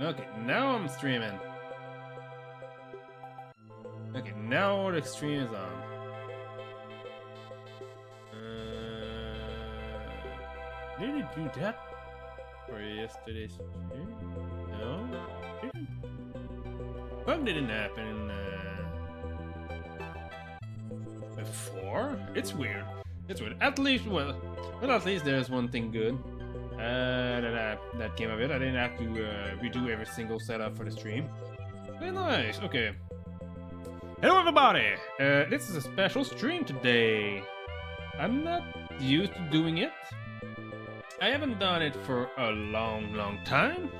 Okay, now I'm streaming. Okay, now the stream is on. Did it do that for yesterday's stream? No? What didn't happen before? It's weird. It's weird. At least, well, at least there's one thing good. That came of it. I didn't have to redo every single setup for the stream. Very nice. Okay. Hello, everybody. This is a special stream today. I'm not used to doing it. I haven't done it for a long time.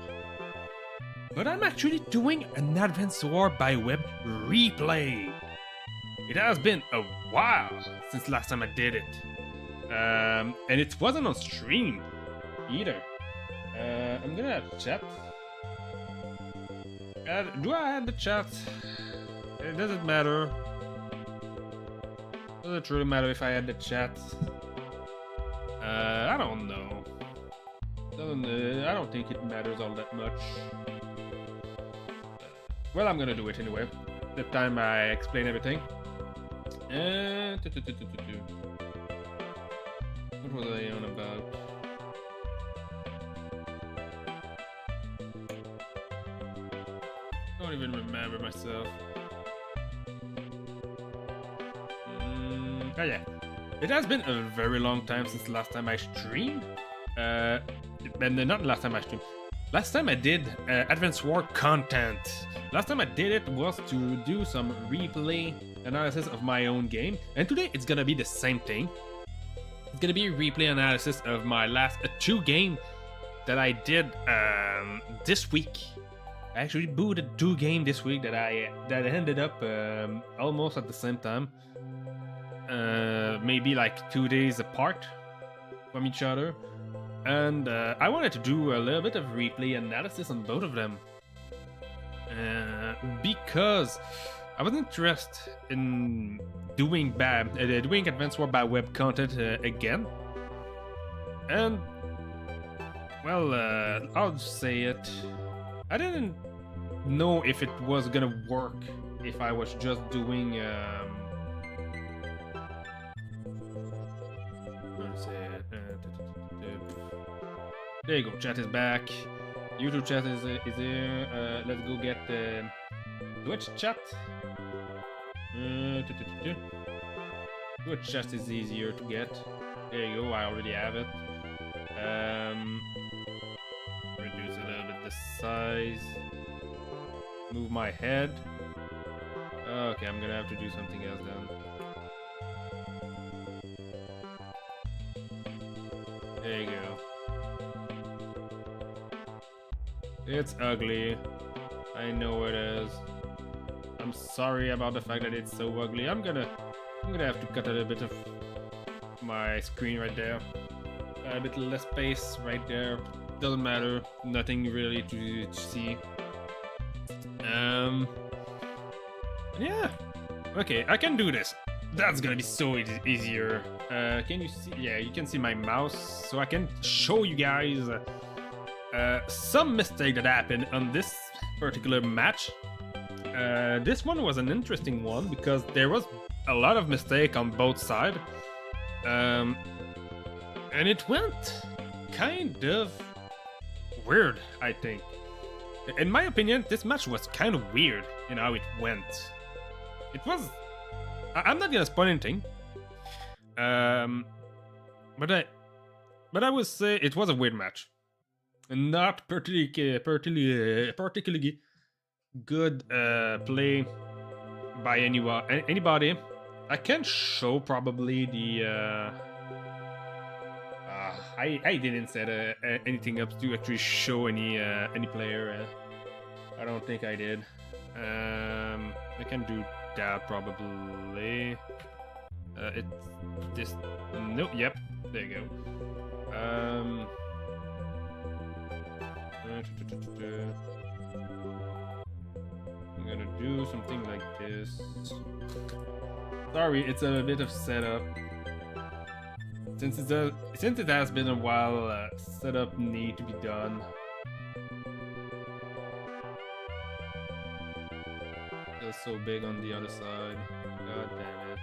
But I'm actually doing an Advance War by Web replay. It has been a while since last time I did it. And it wasn't on stream either. I'm gonna have chat. Do I have the chat? It doesn't matter. Does it really matter if I had the chat? I don't know. I don't think it matters all that much. Well, I'm gonna do it anyway. The time I explain everything. What was I on about? I don't even remember myself. Oh yeah. It has been a very long time since the last time I streamed. And not last time I streamed. Last time I did Advance War content. Last time I did it was to do some replay analysis of my own game. And today it's gonna be the same thing. It's gonna be a replay analysis of my last 2 games that I did this week. I actually booted 2 games this week that ended up almost at the same time. Maybe like 2 days apart from each other. And I wanted to do a little bit of replay analysis on both of them. Because I was interested in doing Advance War by Web content again. And, well, I'll just say it. I didn't know if it was gonna work if I was just doing there you go, chat is back. YouTube chat is here. Let's go get Twitch chat. Twitch chat is easier to get. There you go, I already have it. Reduce a little bit the size. Move my head. Okay, I'm gonna have to do something else then. There you go. It's ugly. I know it is. I'm sorry about the fact that it's so ugly. I'm gonna have to cut a little bit of my screen right there. A bit less space right there. Doesn't matter. Nothing really to see. Yeah. Okay, I can do this. That's gonna be so easier. Can you see? Yeah, you can see my mouse, so I can show you guys some mistake that happened on this particular match. This one was an interesting one because there was a lot of mistake on both sides. And it went kind of weird, I think. In my opinion, this match was kind of weird in how it went. It was... I'm not gonna spoil anything. But I would say it was a weird match. Not particularly good play by anybody. I can show probably the... I didn't set anything up to actually show any player. I don't think I did. I can do that probably. It's this. Nope. Yep. There you go. I'm gonna do something like this. Sorry, it's a bit of setup. Since it has been a while, setup need to be done. was so big on the other side. God damn it.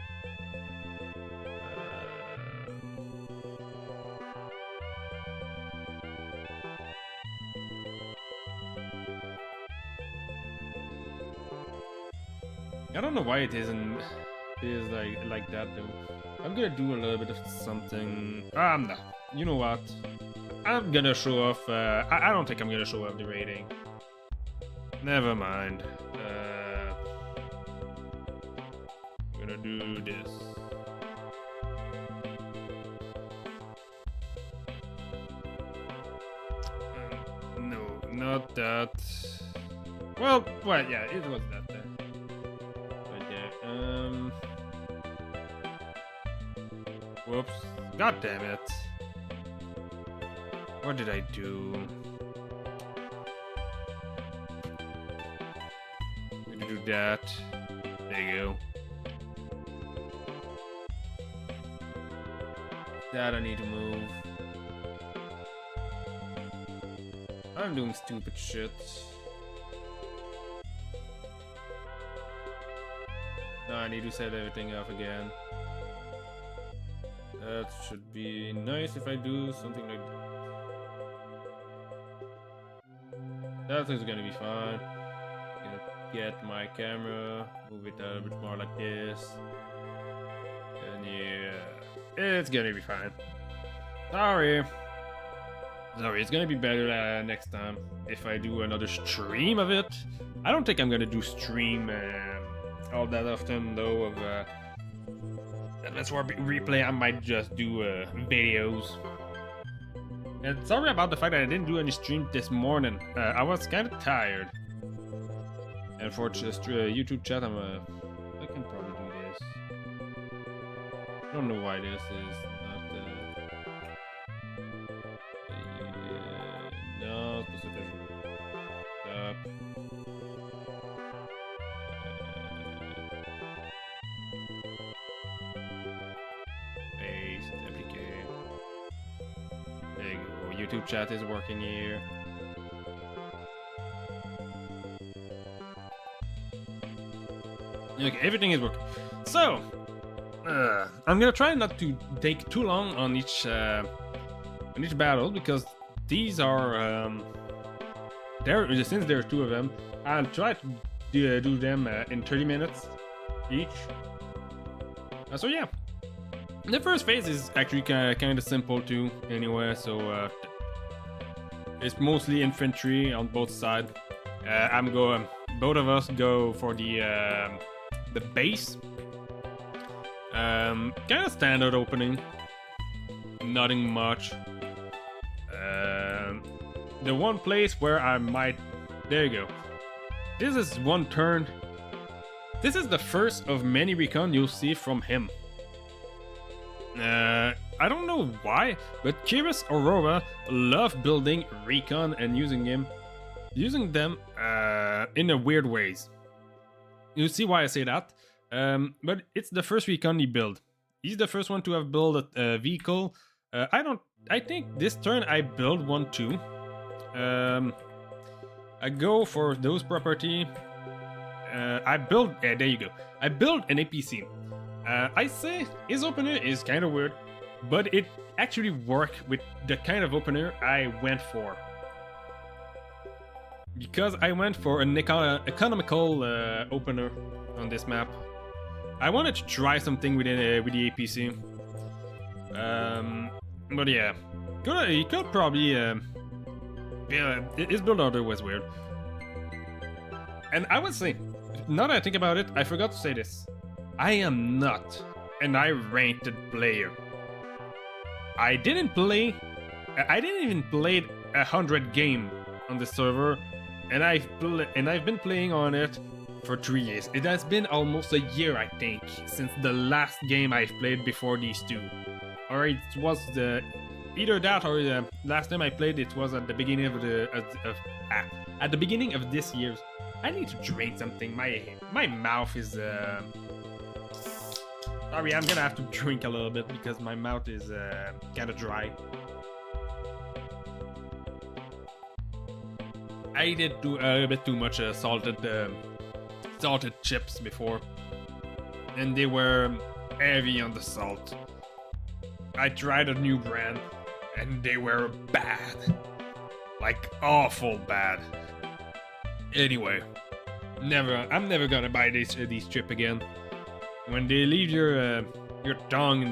I don't know why it isn't. It is like that though. I'm gonna do a little bit of something. I'm not. You know what? I'm gonna show off. I don't think I'm gonna show off the rating. Never mind. I'm gonna do this. No, not that. Well, yeah, it was that then. Whoops. God damn it. What did I do? Need to do that. There you go. That I need to move. I'm doing stupid shit. No, I need to set everything up again. That should be nice if I do something like that. That is gonna be fine. Gonna get my camera, move it a little bit more like this. And yeah, it's gonna be fine. Sorry, it's gonna be better next time if I do another stream of it. I don't think I'm gonna do stream all that often though of that's where replay. I might just do videos. And sorry about the fact that I didn't do any stream this morning. I was kind of tired. And for just YouTube chat, I can probably do this. I don't know why this is not no specific. Stop. There you go. YouTube chat is working here. Okay, everything is working. So, I'm gonna try not to take too long on each battle because these are since there are two of them. I'll try to do them in 30 minutes each. So yeah. The first phase is actually kind of simple too, anyway. So it's mostly infantry on both sides. Both of us go for the base. Kind of standard opening, nothing much. The one place where I might, there you go. This is one turn. This is the first of many recon you'll see from him. I don't know why, but Kyrus Aurora love building recon and using them in a weird ways. You see why I say that? But it's the first recon he built. He's the first one to have built a vehicle. I think this turn I build one too. I go for those property. There you go. I build an APC. I say his opener is kind of weird, but it actually worked with the kind of opener I went for. Because I went for an economical opener on this map. I wanted to try something with the APC. But yeah, he could probably. Yeah, his build order was weird. And I would say, now that I think about it, I forgot to say this. I am not an high-ranked player. I didn't even play 100 game on the server, and I've been playing on it for 3 years. It has been almost a year, I think, since the last game I've played before these two. Or it was either that or the last time I played it was at the beginning of at the beginning of this year. I need to drink something. My mouth is sorry, I'm gonna have to drink a little bit because my mouth is kind of dry. I did do a little bit too much salted salted chips before, and they were heavy on the salt. I tried a new brand, and they were bad. Like, awful bad. Anyway, I'm never gonna buy these chips again. When they leave your tongue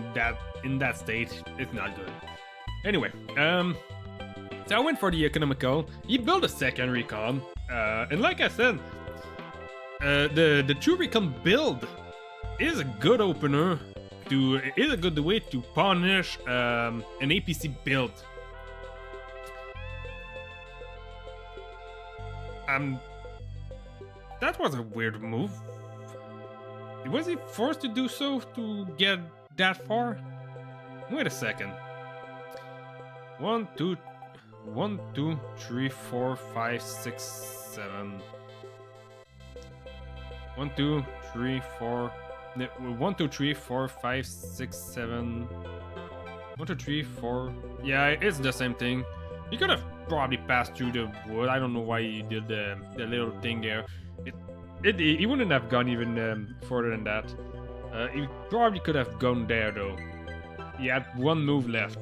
in that state, it's not good. Anyway, so I went for the economical. He built a second recon, and like I said, the true recon build is a good opener. Is a good way to punish an APC build. That was a weird move. Was he forced to do so to get that far? Wait a second. 1, 2, 3, 4, 5, 6, 7. 1, 2, 3, 4. 1, 2, 3, 4, 5, 6, 7. 1, 2, 3, 4. Yeah, it's the same thing. He could have probably passed through the wood. I don't know why he did the little thing there. He wouldn't have gone even further than that. He probably could have gone there though. He had one move left.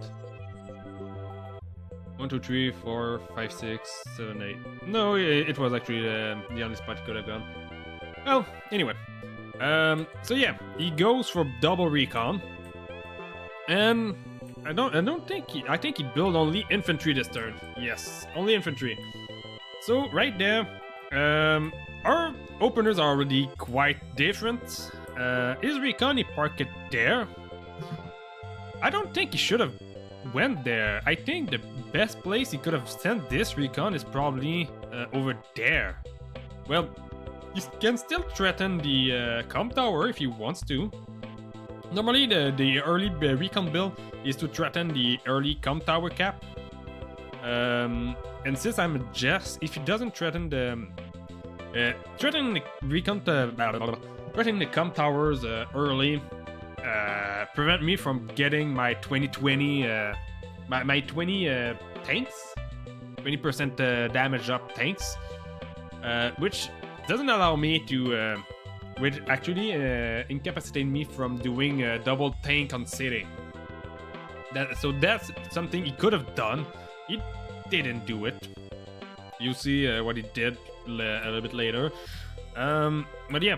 1, 2, 3, 4, 5, 6, 7, 8. No, it was actually the only spot he could have gone. Well, anyway. So yeah, he goes for double recon, and I think he built only infantry this turn. Yes, only infantry. So right there, our openers are already quite different. His recon, he parked it there. I don't think he should have went there. I think the best place he could have sent this recon is probably over there. Well, he can still threaten the comp tower if he wants to. Normally, the early recon build is to threaten the early comp tower cap. And since I'm a Jess, if he doesn't threaten the threatening the comp towers early, prevent me from getting my 2020 my 20 tanks, 20% damage up tanks, which doesn't allow me to, which actually incapacitate me from doing a double tank on city. So that's something he could have done. He didn't do it. You'll see what he did a little bit later. But yeah,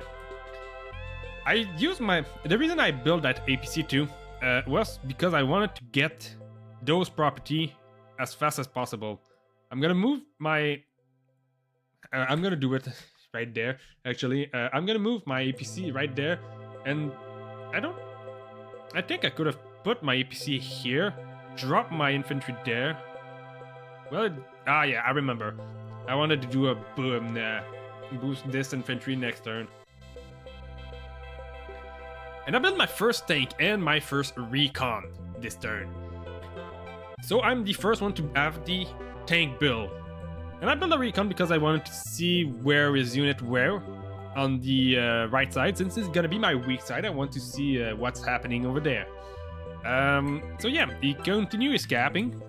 I used the reason I built that APC2 was because I wanted to get those property as fast as possible. I'm gonna move my. I'm gonna do it right there. Actually, I'm gonna move my APC right there, and I think I could have put my APC here, drop my infantry there. Well, yeah, I remember. I wanted to do a boost this infantry next turn. And I built my first tank and my first recon this turn. So I'm the first one to have the tank build. And I built a recon because I wanted to see where his unit were on the right side. Since it's gonna be my weak side, I want to see what's happening over there. So yeah, he continues capping.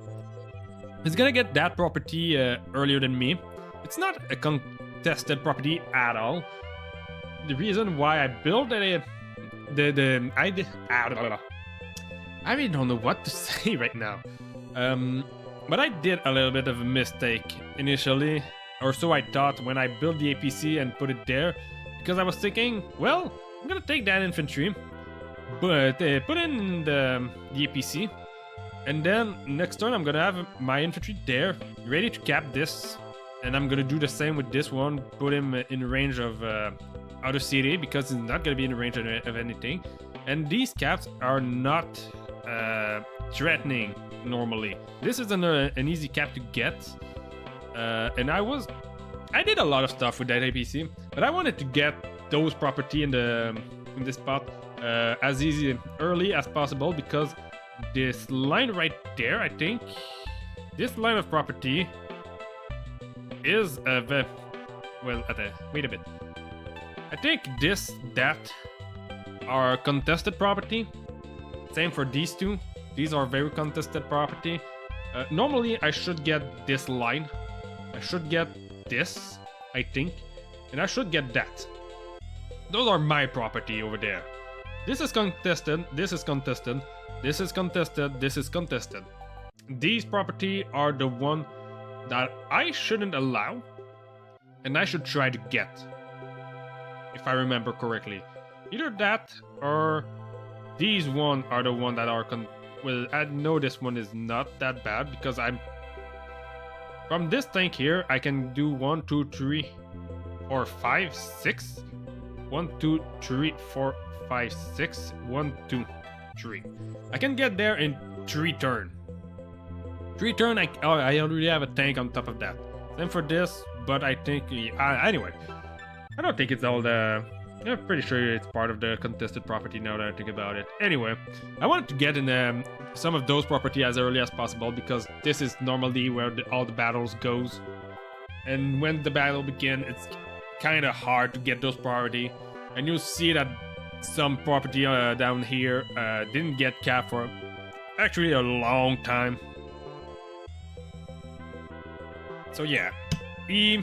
He's gonna get that property earlier than me. It's not a contested property at all. The reason why I built it, I really don't know what to say right now. But I did a little bit of a mistake initially, or so I thought when I built the APC and put it there, because I was thinking, well, I'm gonna take that infantry, but put in the APC, and then next turn I'm gonna have my infantry there, ready to cap this, and I'm gonna do the same with this one, put him in range of outer city, because he's not gonna be in range of anything, and these caps are not threatening normally. This is an easy cap to get, and I did a lot of stuff with that APC, but I wanted to get those property in this spot as early as possible, because this line right there, I think this line of property is wait a bit. I think that are contested property. Same for these two. These are very contested property. Normally, I should get this line. I should get this, I think. And I should get that. Those are my property over there. This is contested, this is contested, this is contested, this is contested. These property are the one that I shouldn't allow, and I should try to get, if I remember correctly. Either that, or these one are the one that are well, I know this one is not that bad, because from this tank here, I can do 1, 2, 3, 4, 5, 6. 1, 2, 3, 4, 5, 6. 1, 2, 3. I can get there in 3 turns. 3 turns, I already have a tank on top of that. Same for this, but I think... anyway, I don't think it's all the... I'm pretty sure it's part of the contested property now that I think about it. Anyway, I wanted to get in some of those property as early as possible, because this is normally where all the battles goes. And when the battle begins, it's kind of hard to get those property. And you'll see that some property down here didn't get capped for actually a long time. So yeah, he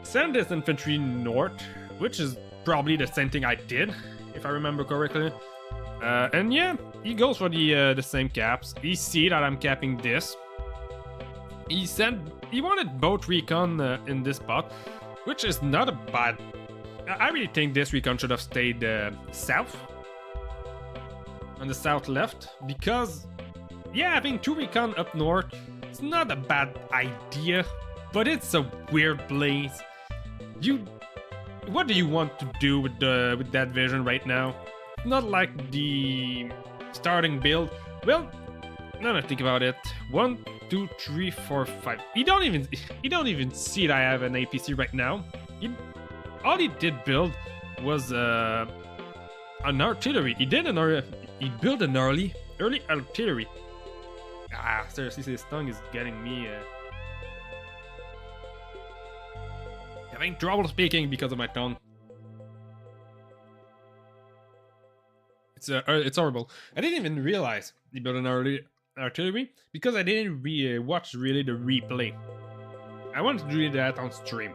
sent this infantry north, which is probably the same thing I did, if I remember correctly. And yeah, he goes for the same caps. He see that I'm capping this. He said he wanted both recon in this spot, which is not a bad... I really think this recon should have stayed south, on the south left, because yeah, having 2 recon up north, it's not a bad idea, but it's a weird place. What do you want to do with that vision right now? Not like the starting build. Well, now that I think about it, 1, 2, 3, 4, 5. You don't even see that I have an APC right now. All he did build was an artillery. He built an early artillery. Seriously, this tongue is getting me. Having trouble speaking because of my tongue. It's horrible. I didn't even realize he built an early artillery because I didn't watch really the replay. I wanted to do that on stream.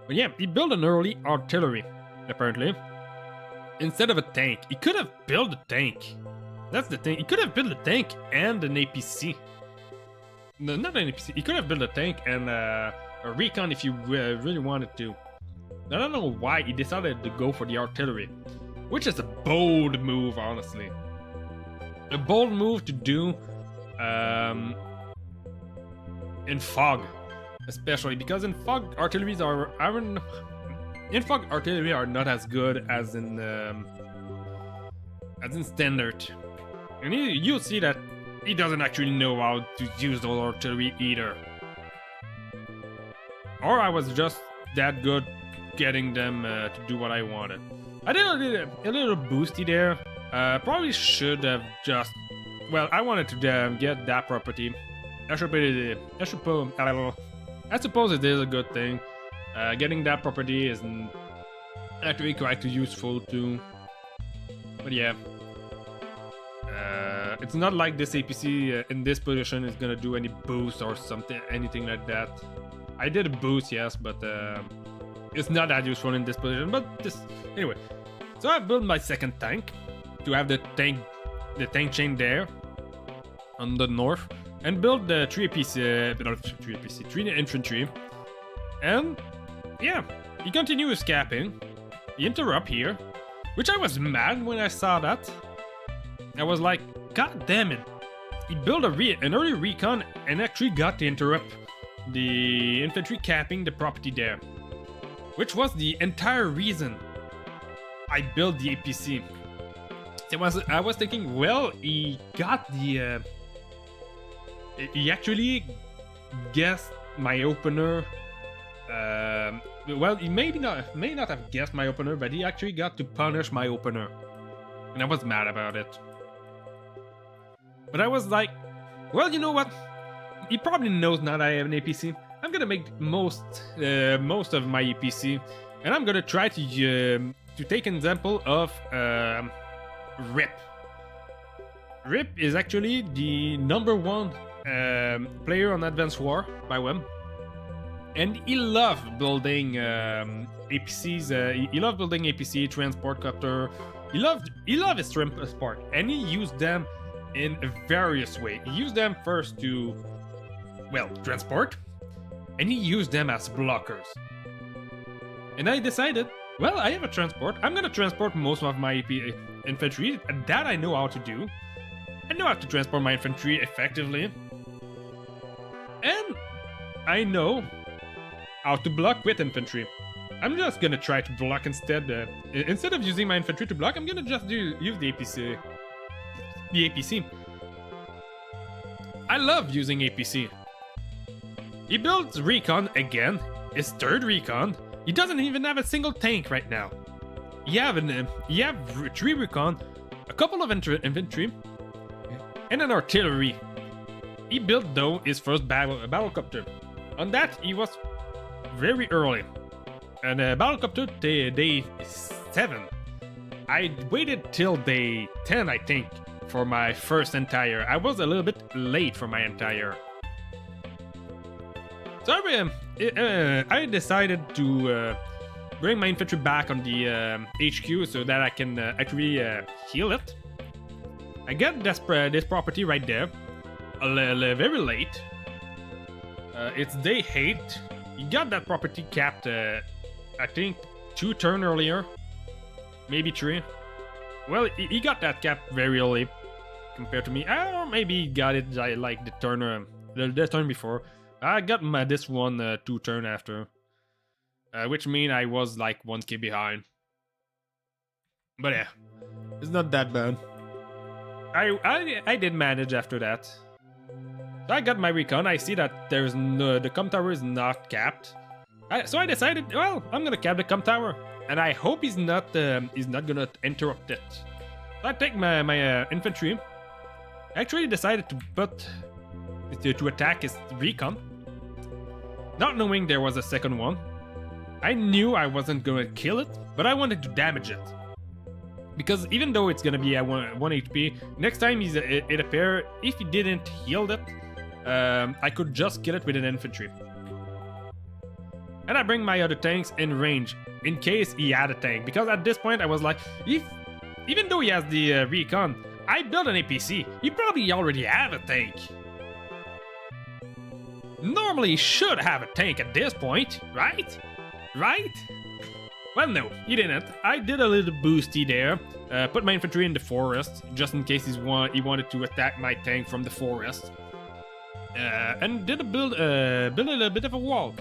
But yeah, he built an early artillery, apparently. Instead of a tank. He could have built a tank. That's the thing. He could have built a tank and an APC. No, not an APC. He could have built a tank and a recon if you really wanted to. I don't know why he decided to go for the artillery. Which is a bold move, honestly. A bold move to do in fog. Especially because in fog artilleries artillery are not as good as in standard, and you'll see that he doesn't actually know how to use those artillery either. Or I was just that good getting them to do what I wanted. I did a little boosty there. Probably should have just... Well, I wanted to get that property. I suppose it is a good thing. Getting that property is actually quite useful too. But yeah. It's not like this APC in this position is gonna do any boost or something, anything like that. I did a boost, yes, but it's not that useful in this position. But anyway. So I built my second tank to have the tank chain there on the north, and build the 3 infantry. And yeah, he continues capping. He interrupt here, which I was mad when I saw that. I was like, God damn it! He built an early recon and actually got to interrupt the infantry capping the property there, which was the entire reason I built the APC. I was thinking, well, he got the. He actually guessed my opener. Well, he may not have guessed my opener, but he actually got to punish my opener, and I was mad about it. But I was like, well, you know what? He probably knows now that I have an APC. I'm gonna make most of my APC, and I'm gonna try to take an example of Rip. Rip is actually the #1 player on Advanced War by WEM, and he loved building APCs. He loved building APC, transport copter. He loved his transport, and he used them in various ways. He used them first to, well, transport, and he used them as blockers. And I decided, well, I have a transport. I'm gonna transport most of my infantry. That I know how to do. I know how to transport my infantry effectively. And I know how to block with infantry. I'm just gonna try to block instead. Instead of using my infantry to block, I'm gonna just use the APC. The APC. I love using APC. He builds recon again. His third recon. He doesn't even have a single tank right now. You have 3 recon, a couple of infantry, and an artillery. He built though his first battlecopter. On that he was very early. And battlecopter day 7. I waited till day 10, I think, for my first entire. I was a little bit late for my entire. So I decided to bring my infantry back on the HQ so that I can actually heal it. I get this property right there, very late. It's day 8. You got that property capped, I think, 2 turns earlier, maybe 3. Well, he got that capped very early compared to me. Or maybe he got it like the turn before. I got this one 2 turns after, which means I was like 1k behind. But yeah, it's not that bad. I did manage after that. So I got my recon. I see that there's the com tower is not capped. So I decided, well, I'm gonna cap the com tower, and I hope he's not gonna interrupt it. So I take my infantry. I actually decided to attack his recon, not knowing there was a second one. I knew I wasn't gonna kill it, but I wanted to damage it. Because even though it's gonna be at 1 HP, next time it appears, if he didn't heal it, I could just kill it with an infantry. And I bring my other tanks in range, in case he had a tank. Because at this point I was like, even though he has the recon, I built an APC, he probably already have a tank. Normally he should have a tank at this point, right? Right? Well, no, he didn't. I did a little boosty there. Put my infantry in the forest, just in case he wanted to attack my tank from the forest. And did build a little bit of a wall.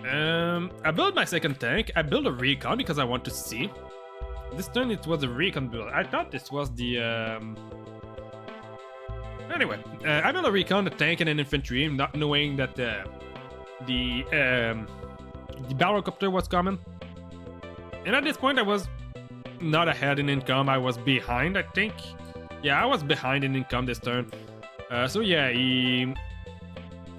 I built my second tank. I built a recon because I want to see. This turn it was a recon build. I thought this was the... Anyway, I built a recon, a tank, and an infantry, not knowing that the battlecopter was coming. And at this point I was not ahead in income, I was behind, I think. Yeah, I was behind in income this turn. So yeah, he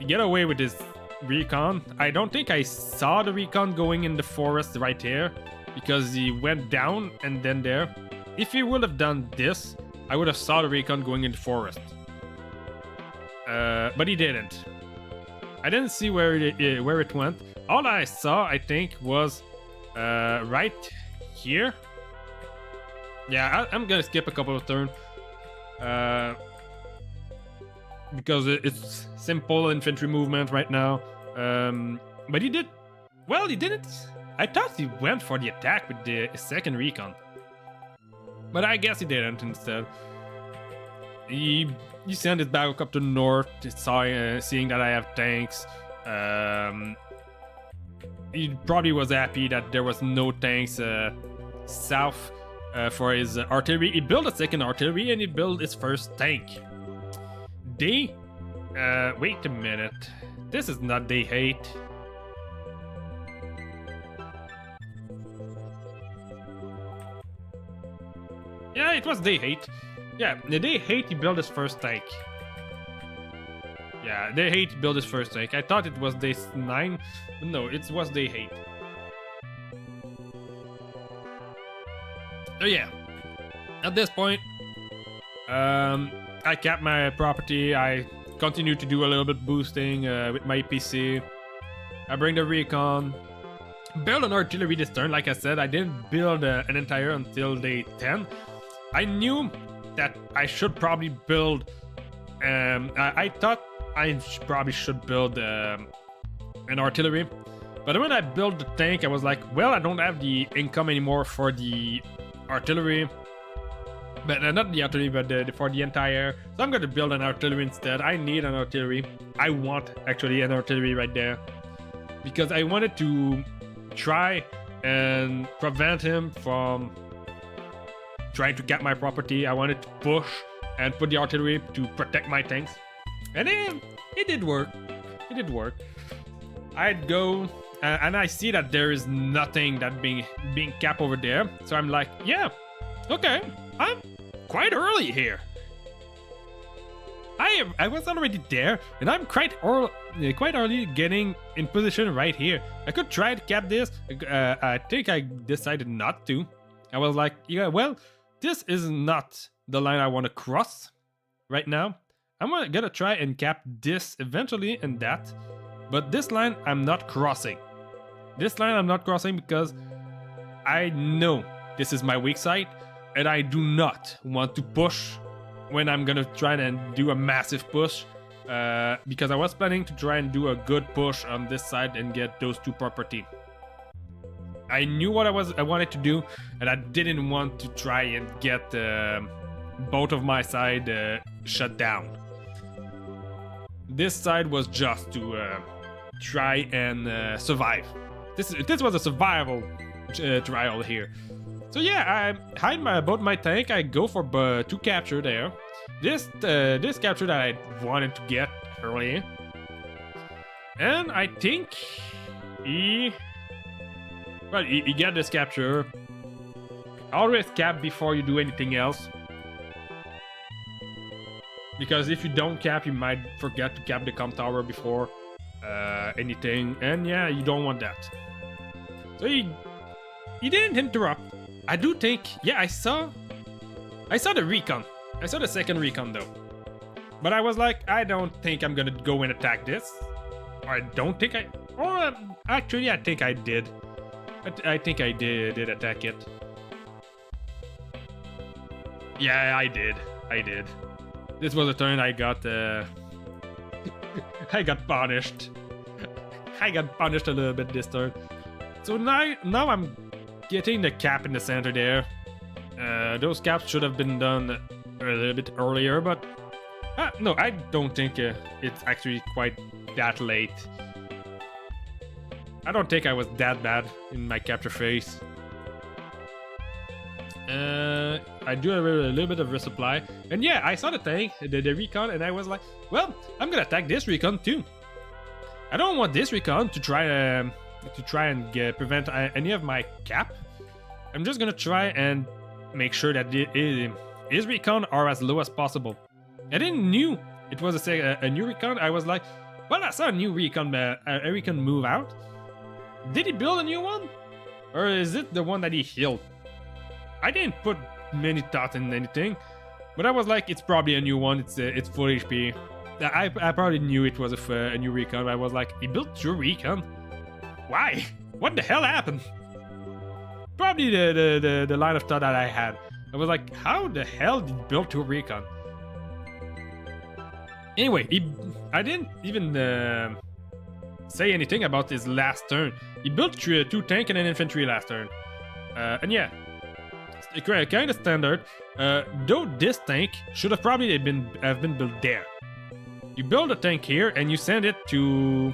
get away with his recon. I don't think I saw the recon going in the forest right here, because he went down and then there. If he would have done this, I would have saw the recon going in the forest. But he didn't. I didn't see where it went. All I saw, I think, was right here. Yeah, I'm gonna skip a couple of turns. Because it's simple infantry movement right now. But he did... Well, he didn't... I thought he went for the attack with the second recon. But I guess he didn't instead. He sent his battlecopter north, seeing that I have tanks. He probably was happy that there was no tanks south for his artillery. He built a second artillery and he built his first tank. Wait a minute. This is not day 8. Yeah, it was day 8. Yeah, the day 8 he built his first tank. Yeah, day 8 he built his first tank. I thought it was day 9. No, it was day 8. So yeah, at this point, I capped my property. I continued to do a little bit boosting with my PC. I bring the recon. Build an artillery this turn. Like I said, I didn't build an entire until day 10. I knew that I should probably build. I thought I probably should build an artillery. But when I built the tank, I was like, well, I don't have the income anymore for the artillery. But not the artillery, but for the entire. So I'm going to build an artillery instead. I need an artillery. I want actually an artillery right there. Because I wanted to try and prevent him from trying to get my property. I wanted to push and put the artillery to protect my tanks. And it did work. It did work. I'd go and I see that there is nothing that being capped over there. So I'm like, yeah, okay, I'm quite early here. I was already there, and I'm quite early getting in position right here. I could try to cap this. I think I decided not to. I was like, yeah, well, this is not the line I want to cross right now. I'm gonna try and cap this eventually and that. But this line, I'm not crossing. This line, I'm not crossing because I know this is my weak side, and I do not want to push when I'm gonna try and do a massive push. Because I was planning to try and do a good push on this side and get those two property. I knew what I wanted to do, and I didn't want to try and get both of my side shut down. This side was just to try and survive. This was a survival trial here. So yeah, I hide both my tank. I go for 2 capture there. This capture that I wanted to get early, and I think he got this capture. Always cap before you do anything else, because if you don't cap, you might forget to cap the comm tower before anything, and yeah, you don't want that. So he didn't interrupt. I do think, yeah, I saw the recon. I saw the second recon though. But I was like, I don't think I'm gonna go and attack this. Or I don't think actually I think I did. I think I did attack it. Yeah, I did. This was a turn I got I got punished. I got punished a little bit this turn. So now I'm getting the cap in the center there. Those caps should have been done a little bit earlier, but no, I don't think it's actually quite that late. I don't think I was that bad in my capture phase. I do have a little bit of resupply, and yeah, I saw the tank, the recon, and I was like, well, I'm gonna attack this recon too. I don't want this recon to try and prevent any of my cap. I'm just gonna try and make sure that his recon are as low as possible. I didn't knew it was a new recon. I was like, well, I saw a new recon, a recon move out. Did he build a new one, or is it the one that he healed? I didn't put many thoughts in anything, but I was like, it's probably a new one. It's full HP. I probably knew it was a new recon. I was like, he built 2 recon. Why? What the hell happened? Probably the line of thought that I had. I was like, how the hell did he build 2 recon? Anyway, I didn't even say anything about his last turn. He built 2 tank and an infantry last turn. And yeah, kind of standard. Though this tank should have probably have been built there. You build a tank here and you send it to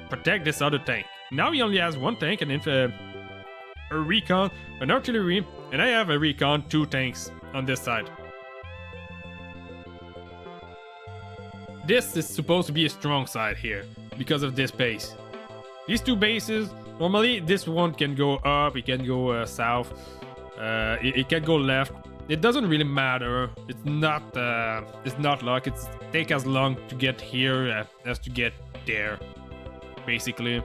protect this other tank. Now he only has 1 tank, a recon, an artillery, and I have a recon, 2 tanks on this side. This is supposed to be a strong side here because of this base. These 2 bases, normally this one can go up, it can go south, it can go left. It doesn't really matter. It's not luck. It's take as long to get here as to get there, basically.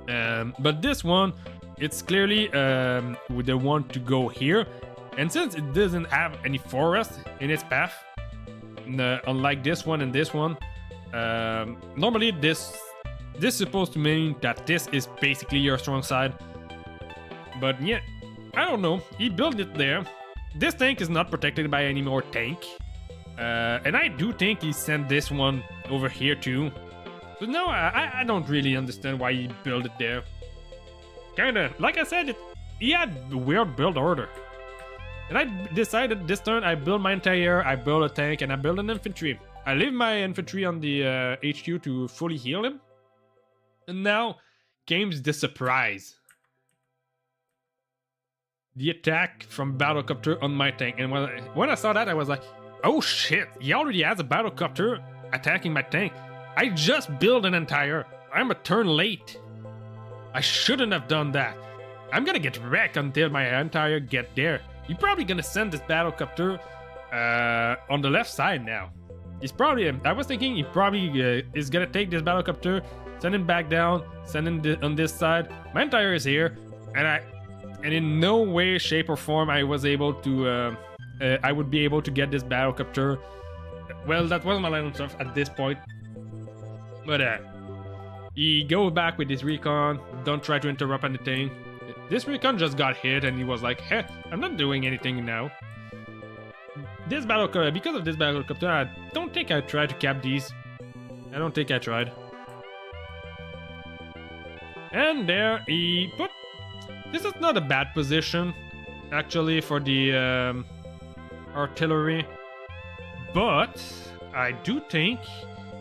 But this one, it's clearly with the one to go here, and since it doesn't have any forest in its path, unlike this one and this one, normally this this is supposed to mean that this is basically your strong side. But yeah, I don't know. He built it there. This tank is not protected by any more tank. And I do think he sent this one over here too. So no, I don't really understand why he built it there. Kinda, like I said, he had a weird build order. And I decided this turn I build my entire, I build a tank, and I build an infantry. I leave my infantry on the HQ to fully heal him. And now, comes the surprise. The attack from Battlecopter on my tank. And when I saw that, I was like, oh shit, he already has a Battlecopter attacking my tank. I just built an entire. I'm a turn late. I shouldn't have done that. I'm gonna get wrecked until my entire get there. You're probably gonna send this Battlecopter on the left side now. He's probably, I was thinking he probably is gonna take this Battlecopter, send him back down, send him on this side. My entire is here, and in no way, shape, or form I was able to, I would be able to get this Battlecopter. Well, that wasn't my line of stuff at this point. But he goes back with this recon, don't try to interrupt anything. This recon just got hit and he was like, hey, I'm not doing anything now. This Battlecopter, because of this Battlecopter, I don't think I tried to cap these. I don't think I tried. And there he put... This is not a bad position, actually, for the artillery. But I do think,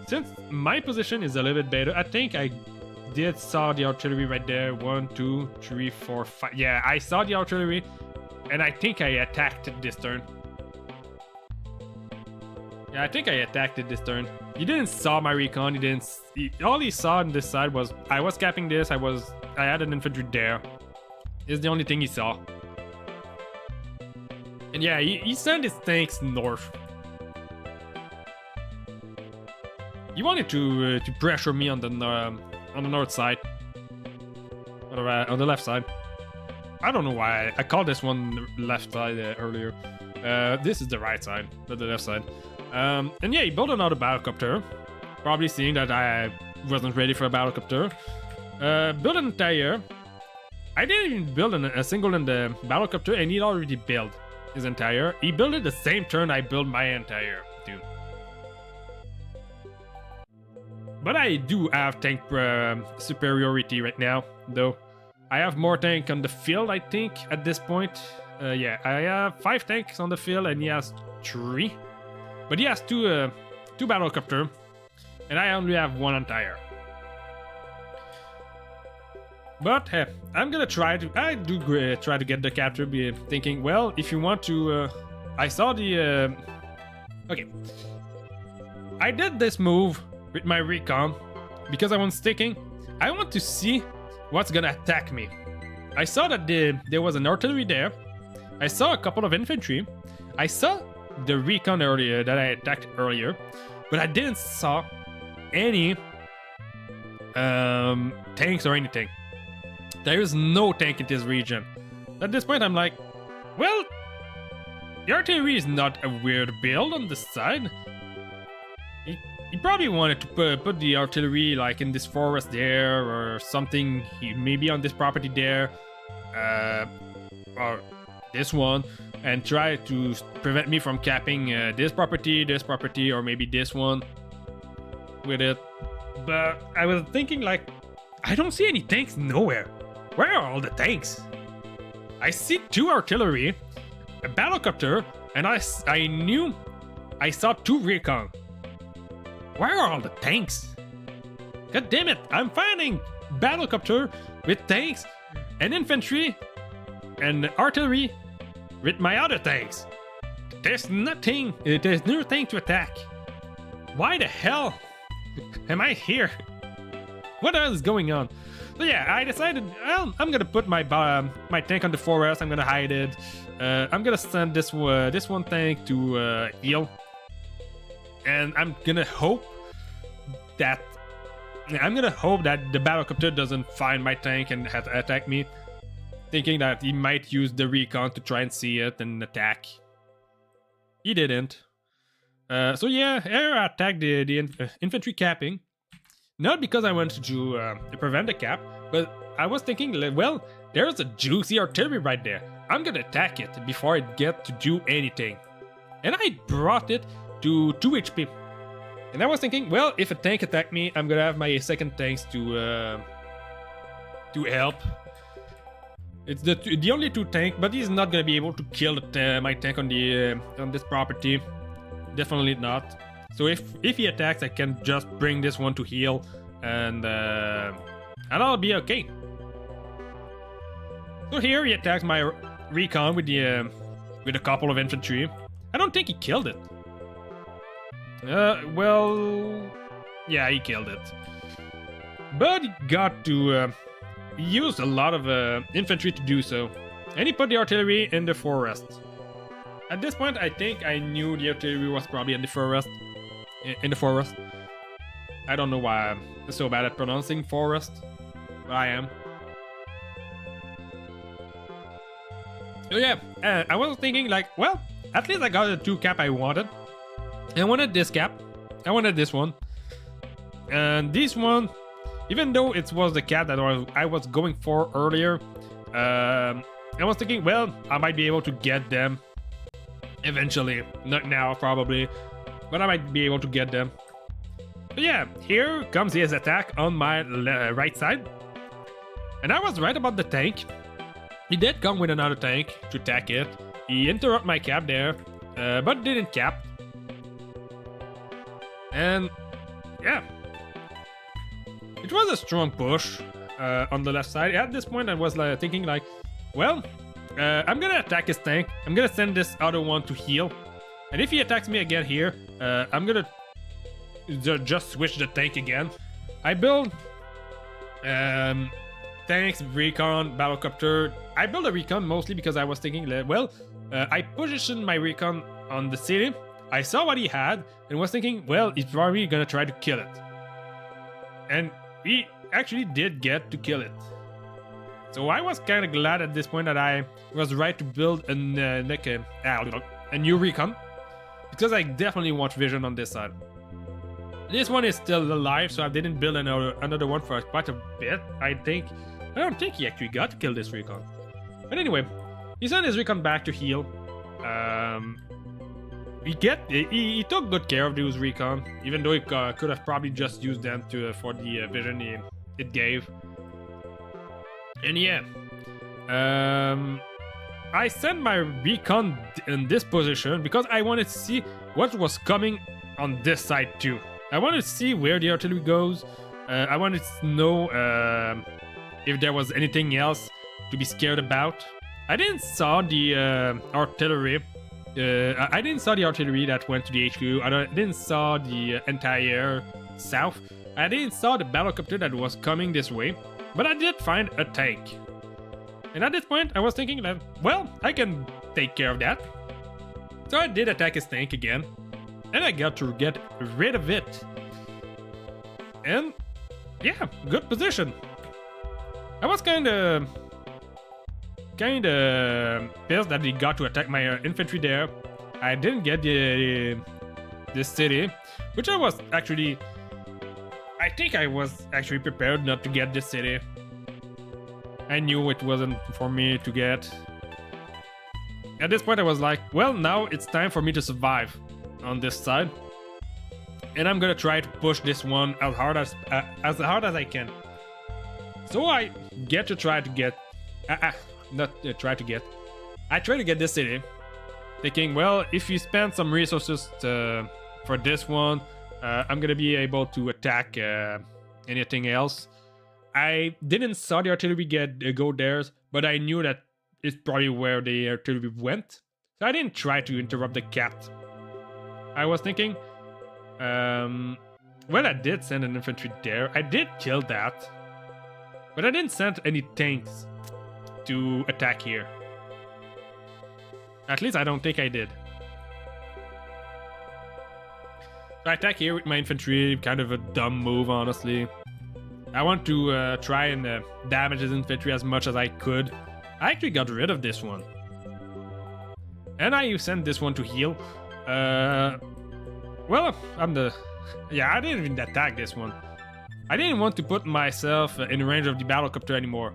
since my position is a little bit better, I think I did saw the artillery right there. 1, 2, 3, 4, 5. Yeah, I saw the artillery, and I think I attacked it this turn. Yeah, I think I attacked it this turn. He didn't saw my recon. He didn't. All he saw on this side was I was capping this. I had an infantry there. Is the only thing he saw. And yeah, he sent his tanks north. He wanted to pressure me on the north side, on the left side. I don't know why I called this one left side earlier. This is the right side, not the left side. And yeah, he built another Battlecopter, probably seeing that I wasn't ready for a Battlecopter. Built an entire. I didn't even build a single in the Battlecopter, and he already built his entire. He built it the same turn I built my entire, dude. But I do have tank superiority right now, though. I have more tank on the field, I think, at this point. Yeah, I have 5 tanks on the field, and he has 3. But he has 2 Battlecopter, and I only have 1 entire. But hey, I'm gonna try to. I do try to get the capture. Be thinking, well, if you want to, I saw the. Okay, I did this move with my recon because I was sticking. I want to see what's gonna attack me. I saw that there was an artillery there. I saw a couple of infantry. I saw the recon earlier that I attacked earlier, but I didn't saw any tanks or anything. There is no tank in this region. At this point, I'm like, well, the artillery is not a weird build on this side. He probably wanted to put the artillery like in this forest there or something, maybe on this property there, or this one, and try to prevent me from capping this property, or maybe this one with it. But I was thinking like, I don't see any tanks nowhere. Where are all the tanks? I see 2 artillery, a Battlecopter, and I knew I saw 2 recon. Where are all the tanks? God damn it, I'm finding Battlecopter with tanks and infantry and artillery with my other tanks. There's nothing, there's no tank to attack. Why the hell am I here? What else is going on? So yeah, I decided, well, I'm gonna put my tank on the forest. I'm gonna hide it. I'm gonna send this one tank to heal, and I'm gonna hope that the Battlecopter doesn't find my tank and attack me, thinking that he might use the recon to try and see it and attack. He didn't. So yeah, I attacked the infantry capping. Not because I wanted to prevent the cap, but I was thinking, like, well, there's a juicy artillery right there. I'm gonna attack it before it gets to do anything. And I brought it to 2 HP. And I was thinking, well, if a tank attacked me, I'm gonna have my second tanks to help. It's the only 2 tank, but he's not gonna be able to kill my tank on the on this property. Definitely not. So if he attacks, I can just bring this one to heal, and I'll be okay. So here he attacks my recon with a couple of infantry. I don't think he killed it. Well, yeah, he killed it. But he got to he used a lot of infantry to do so, and he put the artillery in the forest. At this point, I think I knew the artillery was probably in the forest. In the forest. I don't know why I'm so bad at pronouncing forest, but I am. So yeah, I was thinking like, well, at least I got the 2 cap I wanted. I wanted this cap. I wanted this one. And this one, even though it was the cap that I was going for earlier, I was thinking, well, I might be able to get them eventually. Not now, probably. But I might be able to get them. But yeah, here comes his attack on my right side. And I was right about the tank. He did come with another tank to attack it. He interrupted my cap there, but didn't cap. And yeah, it was a strong push on the left side. At this point, I was thinking like, well, I'm gonna attack his tank. I'm gonna send this other one to heal. And if he attacks me again here, I'm gonna just switch the tank again. I build tanks, recon, battlecopter. I built a recon mostly because I was thinking, well, I positioned my recon on the city. I saw what he had and was thinking, well, he's probably gonna try to kill it. And he actually did get to kill it. So I was kind of glad at this point that I was right to build a new recon. Because I definitely want vision on this side. This one is still alive, so I didn't build another one for quite a bit, I think. I don't think he actually got to kill this recon. But anyway, he sent his recon back to heal. He took good care of those recon, even though he could have probably just used them for the vision it gave. And yeah, I sent my recon in this position because I wanted to see what was coming on this side too. I wanted to see where the artillery goes. I wanted to know if there was anything else to be scared about. I didn't saw the artillery. I didn't saw the artillery that went to the HQ. I didn't saw the entire south. I didn't saw the battlecopter that was coming this way. But I did find a tank. And at this point, I was thinking that, well, I can take care of that. So I did attack his tank again. And I got to get rid of it. And yeah, good position. I was kind of pissed that he got to attack my infantry there. I didn't get this city, which I was actually... I think I was actually prepared not to get this city. I knew it wasn't for me to get. At this point I was like, well, now it's time for me to survive on this side. And I'm gonna try to push this one as hard as I can. So I get to try to get... I try to get this city. Thinking, well, if you spend some resources for this one, I'm gonna be able to attack anything else. I didn't saw the artillery go there, but I knew that it's probably where the artillery went. So I didn't try to interrupt the cat. I was thinking, well, I did send an infantry there. I did kill that, but I didn't send any tanks to attack here. At least I don't think I did. So I attack here with my infantry, kind of a dumb move, honestly. I want to try and damage his infantry as much as I could. I actually got rid of this one. And I sent this one to heal. Well, yeah, I didn't even attack this one. I didn't want to put myself in range of the battlecopter anymore.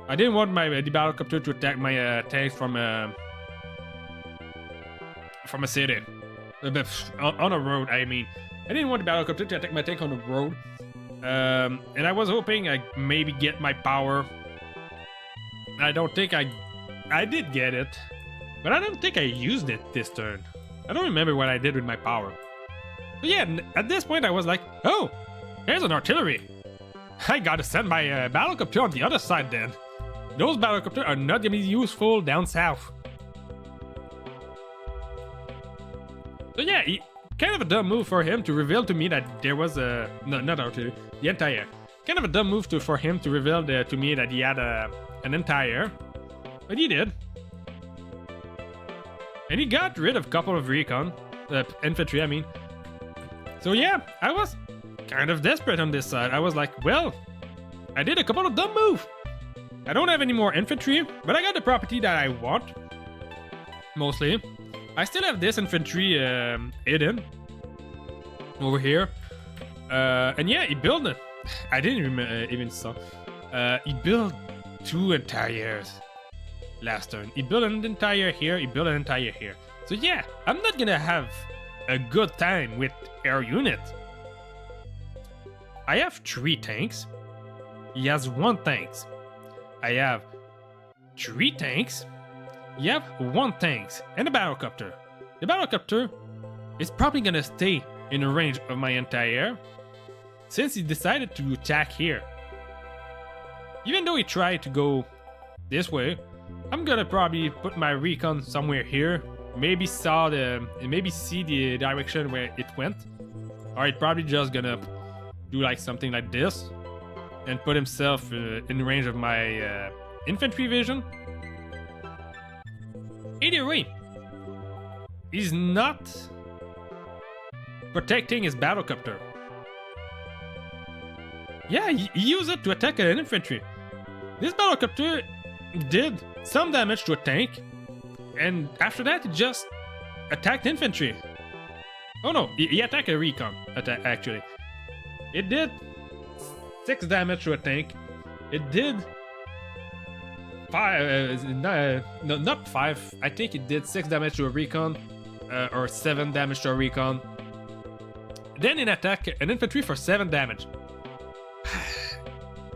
I didn't want the battlecopter to attack my tanks from a city. On a road, I mean. I didn't want the battlecopter to attack my tank on the road. And I was hoping I maybe get my power. I don't think I did get it. But I don't think I used it this turn. I don't remember what I did with my power. So yeah, at this point I was like, oh, there's an artillery. I gotta send my battlecopter on the other side then. Those battlecopters are not gonna be useful down south. So yeah, kind of a dumb move for him to reveal to me that there was a... No, not artillery, the entire. Kind of a dumb move for him to reveal to me that he had an entire. But he did. And he got rid of a couple of recon. Infantry, I mean. So yeah, I was kind of desperate on this side. I was like, well, I did a couple of dumb moves. I don't have any more infantry, but I got the property that I want. Mostly. I still have this infantry hidden. Over here. And yeah, he built it. I didn't even saw. He built 2 entires last turn. He built an entire here, he built an entire here. So yeah, I'm not gonna have a good time with air unit. I have 3 tanks. He has 1 tank. I have 3 tanks. You have 1 tank and a battlecopter. The battlecopter is probably gonna stay in the range of my entire since he decided to attack here. Even though he tried to go this way, I'm gonna probably put my recon somewhere here. Maybe see the direction where it went. Or it's probably just gonna do like something like this and put himself in range of my infantry vision. Either way, he's not protecting his battlecopter. Yeah, he used it to attack an infantry. This battlecopter did some damage to a tank, and after that, it just attacked infantry. Oh no, he attacked a recon, actually. It did 6 damage to a tank. It did 5, no, not 5. I think it did 6 damage to a recon, or 7 damage to a recon. Then it attacked an infantry for 7 damage.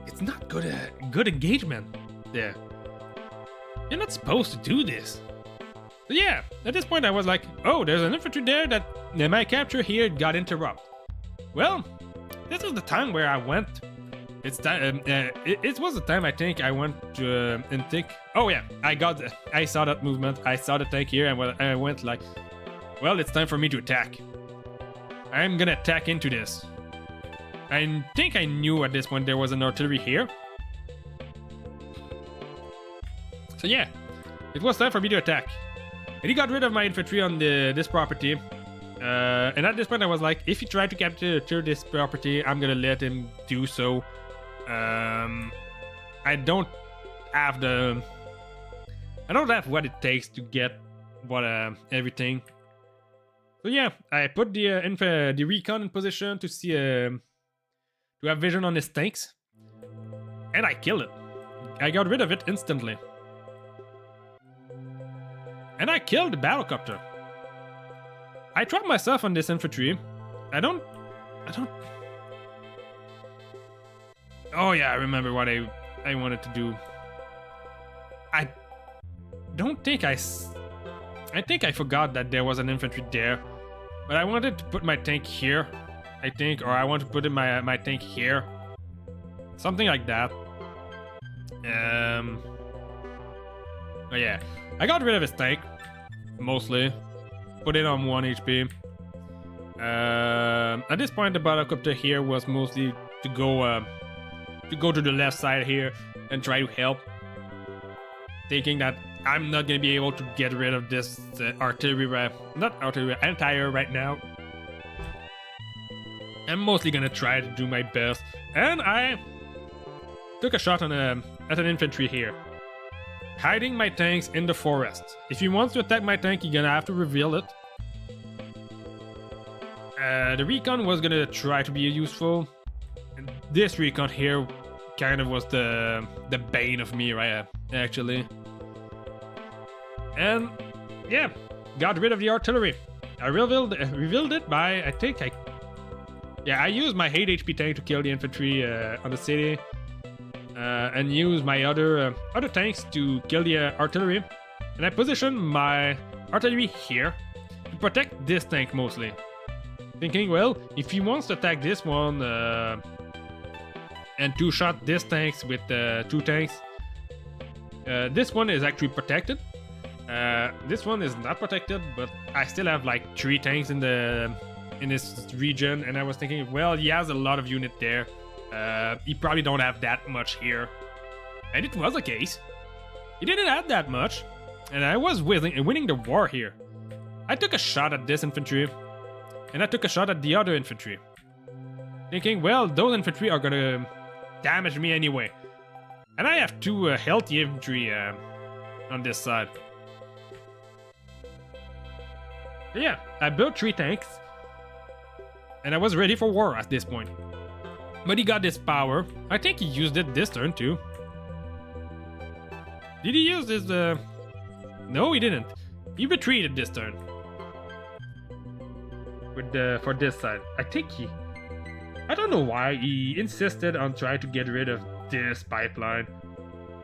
It's not good engagement there. You're not supposed to do this. But yeah, at this point I was like, oh, there's an infantry there that my capture here got interrupted. Well, this is the time where I went. It's time. It was the time I think I went to and think. Oh yeah, I saw that movement. I saw the tank here, and I went like, well, it's time for me to attack. I'm gonna attack into this. I think I knew at this point there was an artillery here. So yeah, it was time for me to attack. And he got rid of my infantry on this property. And at this point I was like, if he tried to capture this property, I'm gonna let him do so. I don't have what it takes to get everything. So yeah, I put the recon in position to see to have vision on his tanks, and I killed it. I got rid of it instantly, and I killed the battlecopter. I trapped myself on this infantry. I don't. Oh yeah, I remember what I wanted to do. I don't think I think I forgot that there was an infantry there, but I wanted to put my tank here, I think, or I want to put in my tank here, something like that. Oh yeah, I got rid of his tank mostly, put it on 1 HP. At this point, the battlecopter here was mostly to go to the left side here and try to help, thinking that I'm not gonna be able to get rid of this entire right now. I'm mostly gonna try to do my best, and I took a shot at an infantry here, hiding my tanks in the forest. If he wants to attack my tank, you're gonna have to reveal it. The recon was gonna try to be useful. this recon here kind of was the bane of me, right? Actually. And yeah, got rid of the artillery. I revealed it by, I used my 8 HP tank to kill the infantry on the city, and used my other tanks to kill the artillery. And I positioned my artillery here to protect this tank mostly. Thinking, well, if he wants to attack this one and two-shot this tanks with 2 tanks, this one is actually protected. This one is not protected, but I still have like 3 tanks in this region, and I was thinking, well, he has a lot of unit there. He probably don't have that much here, and it was the case. He didn't have that much, and I was winning the war here. I took a shot at this infantry, and I took a shot at the other infantry, thinking, well, those infantry are gonna damage me anyway, and I have 2 healthy infantry on this side. But yeah, I built 3 tanks, and I was ready for war at this point. But he got this power. I think he used it this turn too. Did he use this? No, he didn't. He retreated this turn. For this side, I don't know why he insisted on trying to get rid of this pipeline.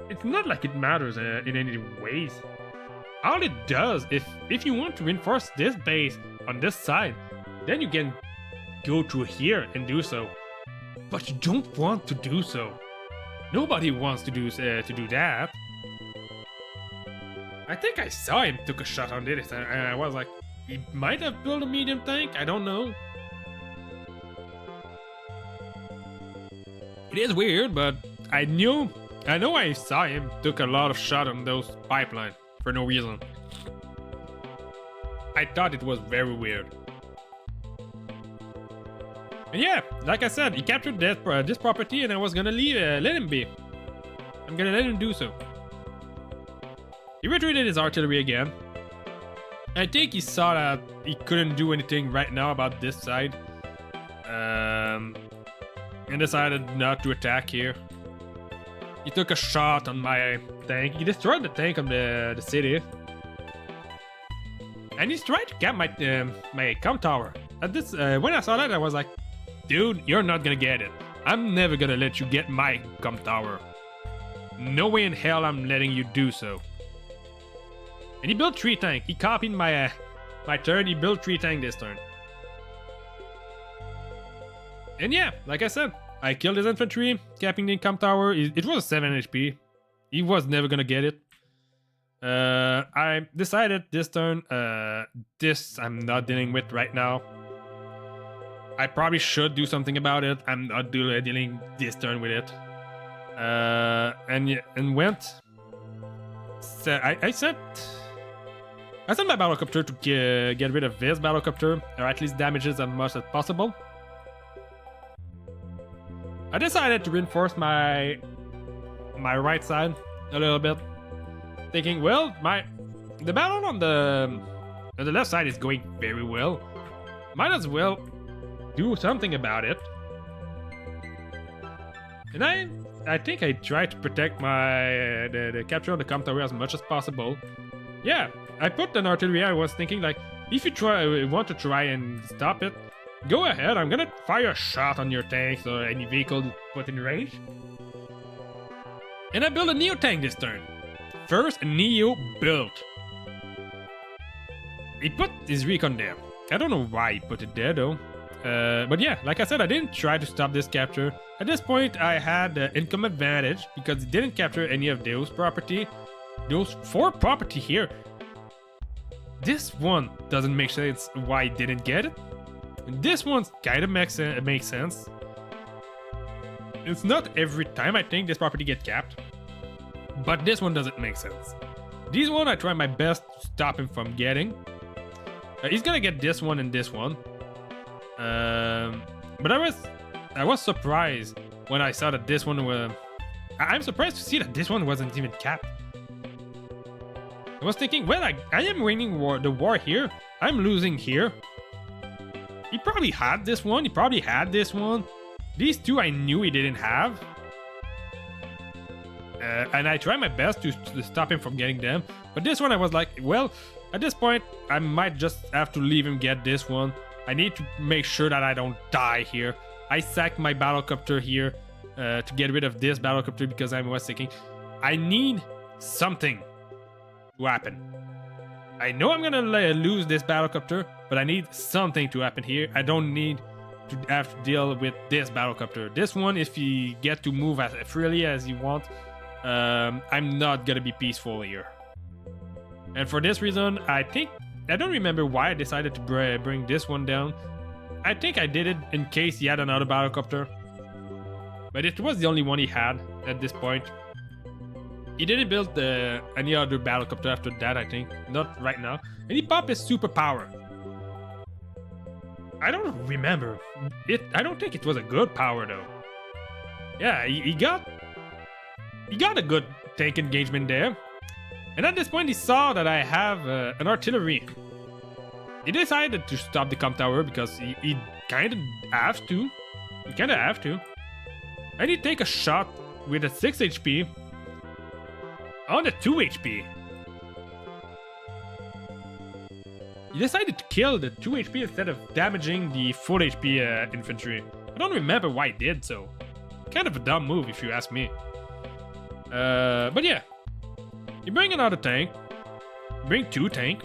It's not like it matters in any ways. All it does, if you want to reinforce this base on this side, then you can go through here and do so. But you don't want to do so. Nobody wants to do that. I think I saw him took a shot on this, and I was like, he might have built a medium tank. I don't know. It is weird, but I know I saw him took a lot of shot on those pipelines for no reason. I thought it was very weird. And yeah, like I said, he captured this property, and I was gonna let him be. I'm gonna let him do so. He retreated his artillery again. I think he saw that he couldn't do anything right now about this side, and decided not to attack here. He took a shot on my tank. He destroyed the tank of the city, and he's trying to cap my comm tower. At this, when I saw that, I was like, dude, you're not gonna get it. I'm never gonna let you get my comm tower. No way in hell I'm letting you do so. And he built 3 tanks. He copied my turn. He built 3 tanks this turn. And yeah, like I said, I killed his infantry, capping the comm tower. It was 7 HP. He was never gonna get it. I decided this turn, this I'm not dealing with right now. I probably should do something about it. I'm not dealing this turn with it. And went. So I sent my battlecopter to get rid of this battlecopter, or at least damage it as much as possible. I decided to reinforce my right side a little bit, thinking, well, the battle on the left side is going very well. Might as well do something about it. And I think I tried to protect the capture of the comm tower as much as possible. Yeah, I put an artillery. I was thinking, like, if you want to try and stop it, go ahead. I'm gonna fire a shot on your tanks or any vehicle put in range. And I built a Neo tank this turn. First Neo built. He put his recon there. I don't know why he put it there though. But yeah, like I said, I didn't try to stop this capture. At this point, I had the income advantage because it didn't capture any of those property. Those 4 property here. This one doesn't make sense why I didn't get it. And this one kind of makes sense. It's not every time I think this property get capped, but this one doesn't make sense. This one I try my best to stop him from getting. He's gonna get this one and this one. But I was surprised when I saw that this one was. I'm surprised to see that this one wasn't even capped. I was thinking, well, I am winning the war here. I'm losing here. He probably had this one. He probably had this one. These two I knew he didn't have. And I tried my best to stop him from getting them. But this one I was like, well, at this point, I might just have to leave him get this one. I need to make sure that I don't die here. I sacked my battlecopter here to get rid of this battlecopter because I was thinking, I need something to happen. I know I'm gonna lose this battlecopter, but I need something to happen here. I don't need to have to deal with this battlecopter. This one, if you get to move as freely as you want, I'm not gonna be peaceful here. And for this reason, I don't remember why I decided to bring this one down. I think I did it in case he had another battlecopter. But it was the only one he had at this point. He didn't build any other battlecopter after that, I think. Not right now. And he popped his superpower. I don't remember. I don't think it was a good power though. Yeah, he got a good tank engagement there. And at this point he saw that I have an artillery. He decided to stop the comp tower because he kind of has to. He kind of have to. And he take a shot with a 6 HP on the 2 HP. He decided to kill the 2 HP instead of damaging the full HP infantry. I don't remember why he did so. Kind of a dumb move if you ask me. But yeah. He bring another tank. Bring 2 tank.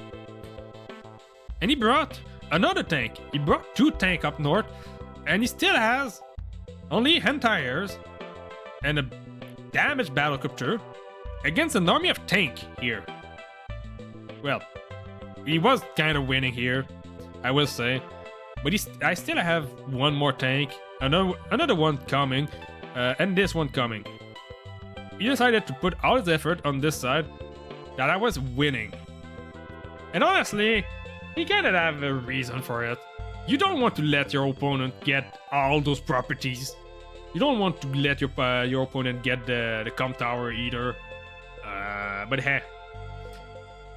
And he brought another tank. He brought 2 tank up north. And he still has only hand tires and a damaged battlecopter against an army of tank here. Well, he was kind of winning here, I will say. But I still have one more tank, another one coming, and this one coming. He decided to put all his effort on this side that I was winning. And honestly, he kind of have a reason for it. You don't want to let your opponent get all those properties. You don't want to let your opponent get the comp tower either. But hey,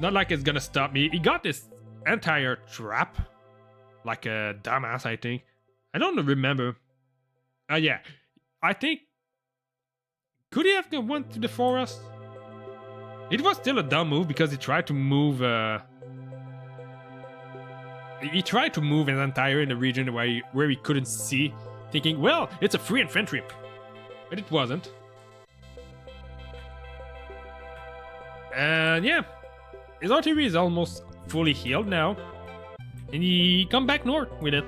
not like it's gonna stop me. He got this entire trap, like a dumbass, I think. I don't remember. Yeah, I think. Could he have went to the forest? It was still a dumb move because he tried to move. He tried to move his entire in the region where he couldn't see, thinking, well, it's a free infantry, but it wasn't. And yeah, his artillery is almost fully healed now, and he come back north with it.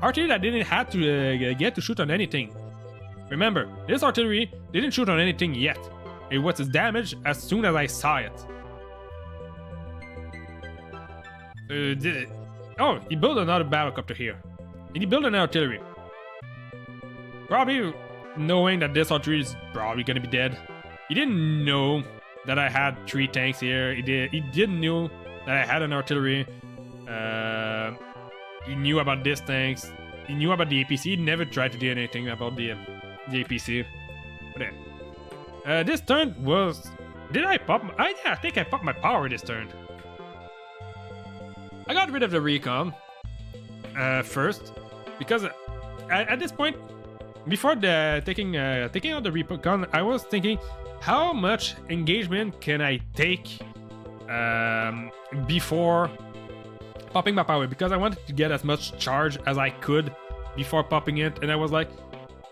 Artillery that didn't have to get to shoot on anything. Remember, this artillery didn't shoot on anything yet. It was damaged as soon as I saw it. Oh, he built another battlecopter here. And he built an artillery. Probably knowing that this artillery is probably gonna be dead. He didn't know that I had 3 tanks here. He didn't know that I had an artillery. He knew about these tanks. He knew about the APC. He never tried to do anything about the APC. But yeah. This turn was... Did I pop... Yeah, I think I popped my power this turn. I got rid of the recon first, because at this point, before taking out the recon, I was thinking, how much engagement can I take before popping my power? Because I wanted to get as much charge as I could before popping it, and I was like,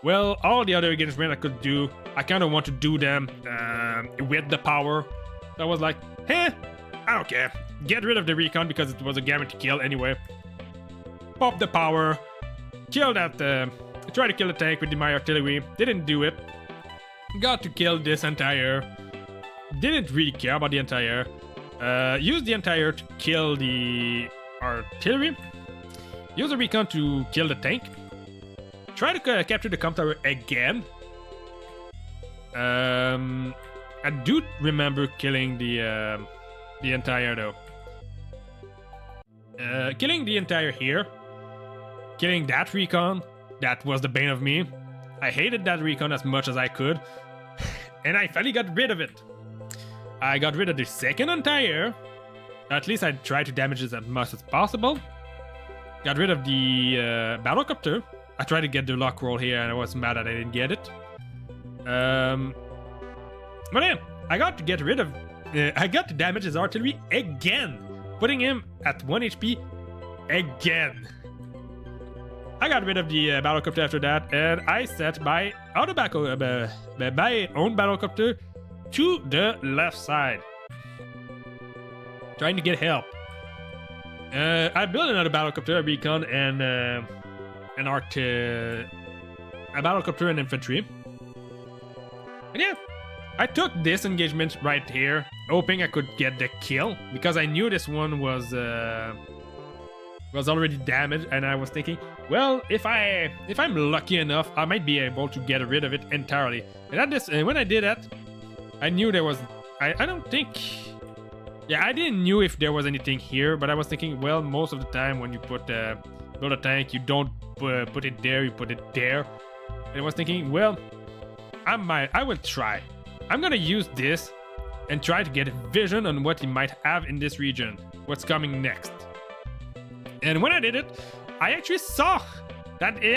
well, all the other engagement I could do, I kind of want to do them with the power. So I was like, I don't care. Get rid of the recon because it was a guaranteed kill anyway. Pop the power. Kill that. Try to kill the tank with my artillery. Didn't do it. Got to kill this entire. Didn't really care about the entire. Use the entire to kill the artillery. Use the recon to kill the tank. Try to capture the comp tower again. I do remember killing the entire though. Killing the entire here. Killing that recon. That was the bane of me. I hated that recon as much as I could. And I finally got rid of it. I got rid of the second entire. At least I tried to damage it as much as possible. Got rid of the battlecopter. I tried to get the lock roll here, and I was mad that I didn't get it. But yeah, I got to get rid of... I got to damage his artillery again, putting him at 1 HP again. I got rid of the battlecopter after that, and I set my own battlecopter to the left side, trying to get help. I built another battlecopter, a recon, and a battlecopter and infantry. And yeah, I took this engagement right here, hoping I could get the kill, because I knew this one was already damaged, and I was thinking, well, if I'm lucky enough, I might be able to get rid of it entirely. And when I did that, I knew there was... I don't think... Yeah, I didn't know if there was anything here, but I was thinking, well, most of the time when you build a tank, you don't put it there, you put it there. And I was thinking, well, I will try. I'm gonna use this and try to get a vision on what he might have in this region, what's coming next. And when I did it, I actually saw that he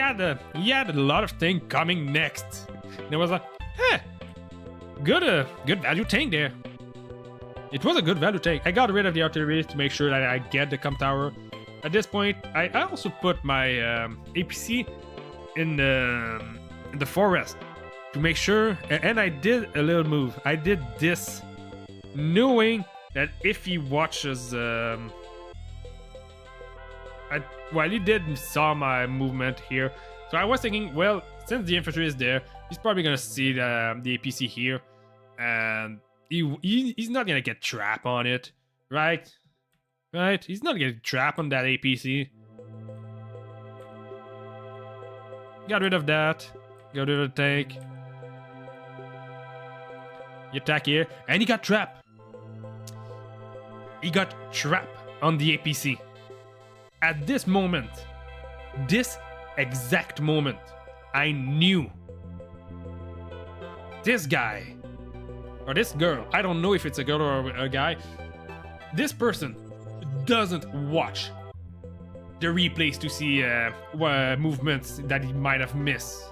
had a lot of things coming next. And I was like, hey, good value tank there. It was a good value tank. I got rid of the artillery to make sure that I get the com tower. At this point, I also put my APC in the forest to make sure, and I did a little move. I did this knowing that if he watches... Well, he did saw my movement here, so I was thinking, well, since the infantry is there, he's probably gonna see the APC here, and he's not gonna get trapped on it, right? Right? He's not gonna trap on that APC. Got rid of that. Got rid of the tank. He attack here, and he got trapped. He got trapped on the APC. At this moment, this exact moment, I knew this guy, or this girl, I don't know if it's a girl or a guy, this person doesn't watch the replays to see movements that he might have missed.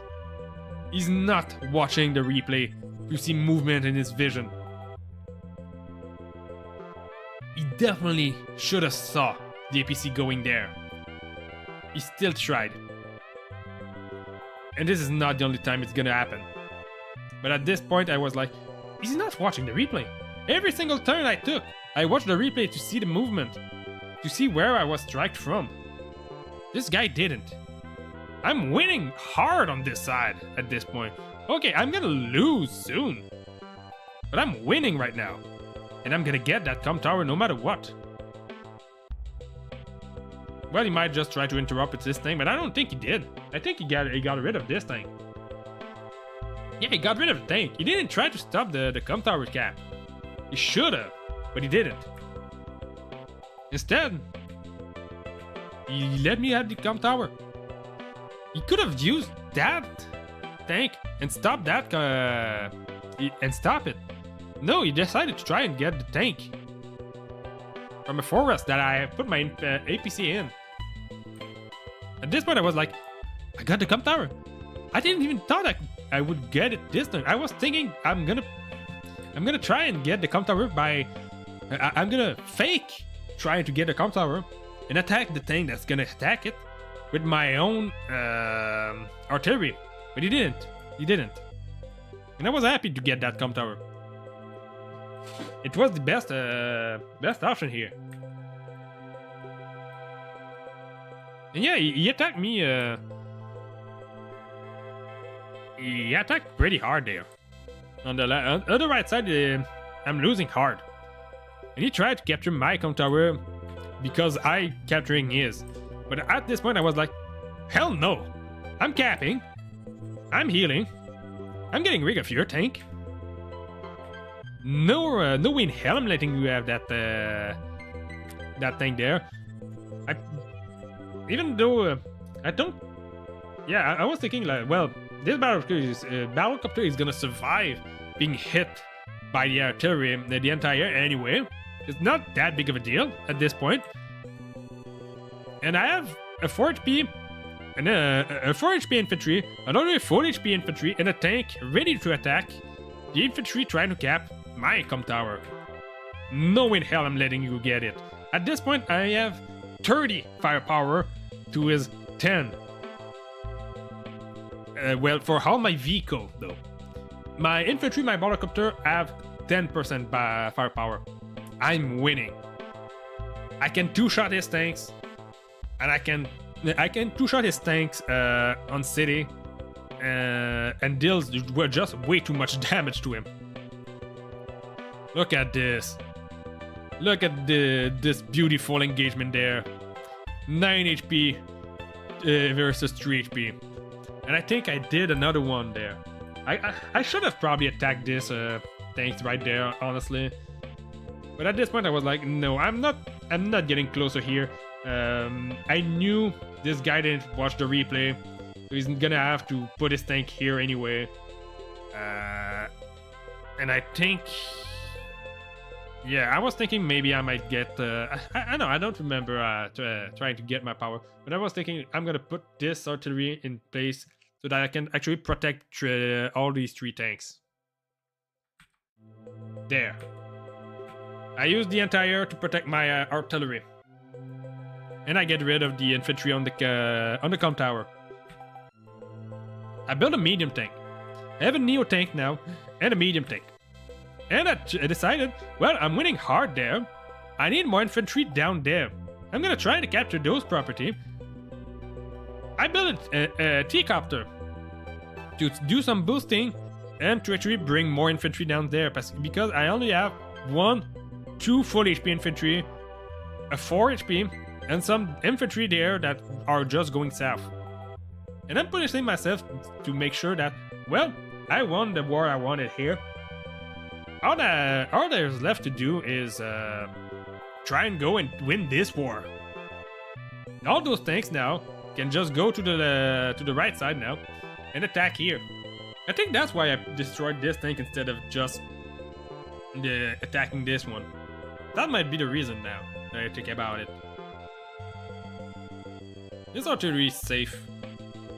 He's not watching the replay to see movement in his vision. He definitely should have saw the APC going there. He still tried. And this is not the only time it's gonna happen. But at this point I was like, he's not watching the replay. Every single turn I took, I watched the replay to see the movement, to see where I was striked from. This guy didn't. I'm winning hard on this side at this point. Okay, I'm gonna lose soon, but I'm winning right now. And I'm gonna get that com tower no matter what. Well, he might just try to interrupt with this thing, but I don't think he did. I think he got rid of this thing. Yeah, he got rid of the tank. He didn't try to stop the com tower cap. He should have, but he didn't. Instead, he let me have the com tower. He could have used that tank and stop that and stop it. No, he decided to try and get the tank from a forest that I put my APC in. At this point, I was like, I got the com tower. I didn't even thought I would get it this time. I was thinking I'm gonna try and get the com tower by I'm gonna fake trying to get the com tower and attack the thing that's gonna attack it with my own artillery. But he didn't. He didn't. And I was happy to get that com tower. It was the best option here. And yeah, he attacked me. He attacked pretty hard there. On the right side, I'm losing hard. And he tried to capture my com tower because I capturing his. But at this point, I was like, hell no! I'm capping. I'm healing. I'm getting rid of your tank. No, no way in hell I'm letting you have that thing there. Even though I don't. Yeah, I was thinking like, well, this battlecopter is gonna survive being hit by the artillery the entire anyway. It's not that big of a deal at this point. And I have a 4 HP and then a 4 HP infantry, another 4 HP infantry, and a tank ready to attack. The infantry trying to cap my com tower. No in hell I'm letting you get it. At this point, I have 30 firepower to his 10. Well, for all my vehicle though. My infantry, my battlecopter have 10% firepower. I'm winning. I can two-shot his tanks, and I can two-shot his tanks on city, and deals just way too much damage to him. Look at this. Look at this beautiful engagement there. 9 HP versus 3 HP. And I think I did another one there. I should have probably attacked this tanks right there, honestly. But at this point I was like, no, I'm not getting closer here. I knew this guy didn't watch the replay, so he's gonna have to put his tank here anyway. And I think, yeah, I was thinking maybe I might get. I know I don't remember trying to get my power, but I was thinking I'm gonna put this artillery in place so that I can actually protect all these 3 tanks. There. I use the entire to protect my artillery, and I get rid of the infantry on the com tower. I built a medium tank. I have a neo tank now and a medium tank. And I decided, well, I'm winning hard there. I need more infantry down there. I'm gonna try to capture those property. I built a T-copter to do some boosting and to actually bring more infantry down there, because I only have 2 full HP infantry, a 4 HP, and some infantry there that are just going south. And I'm punishing myself to make sure that, well, I won the war I wanted here. All there's left to do is try and go and win this war. All those tanks now can just go to the right side now and attack here. I think that's why I destroyed this tank instead of just attacking this one. That might be the reason now that I think about it. This artillery is safe.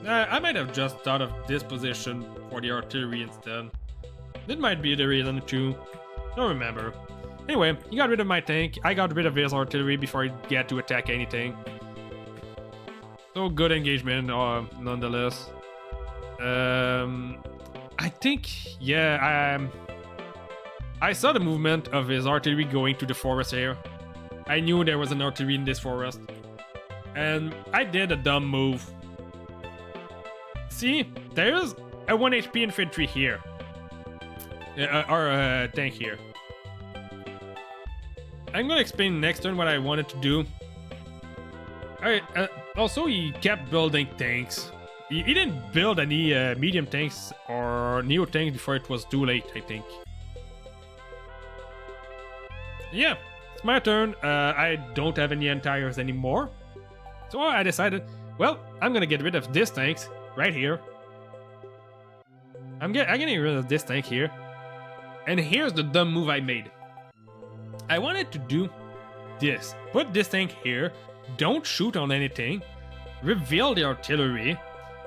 I might have just thought of this position for the artillery instead. That might be the reason too. Don't remember. Anyway, he got rid of my tank. I got rid of his artillery before he get to attack anything. So good engagement, nonetheless. I think, yeah, I saw the movement of his artillery going to the forest here. I knew there was an artillery in this forest. And I did a dumb move. See, there's a 1 HP infantry here. Or a tank here. I'm gonna explain next turn what I wanted to do. Alright, also he kept building tanks. He didn't build any medium tanks or neo tanks before it was too late, I think. Yeah, it's my turn. I don't have any entires anymore. So I decided, well, I'm gonna get rid of this tanks right here. I'm getting rid of this tank here. And here's the dumb move I made. I wanted to do this. Put this tank here. Don't shoot on anything. Reveal the artillery.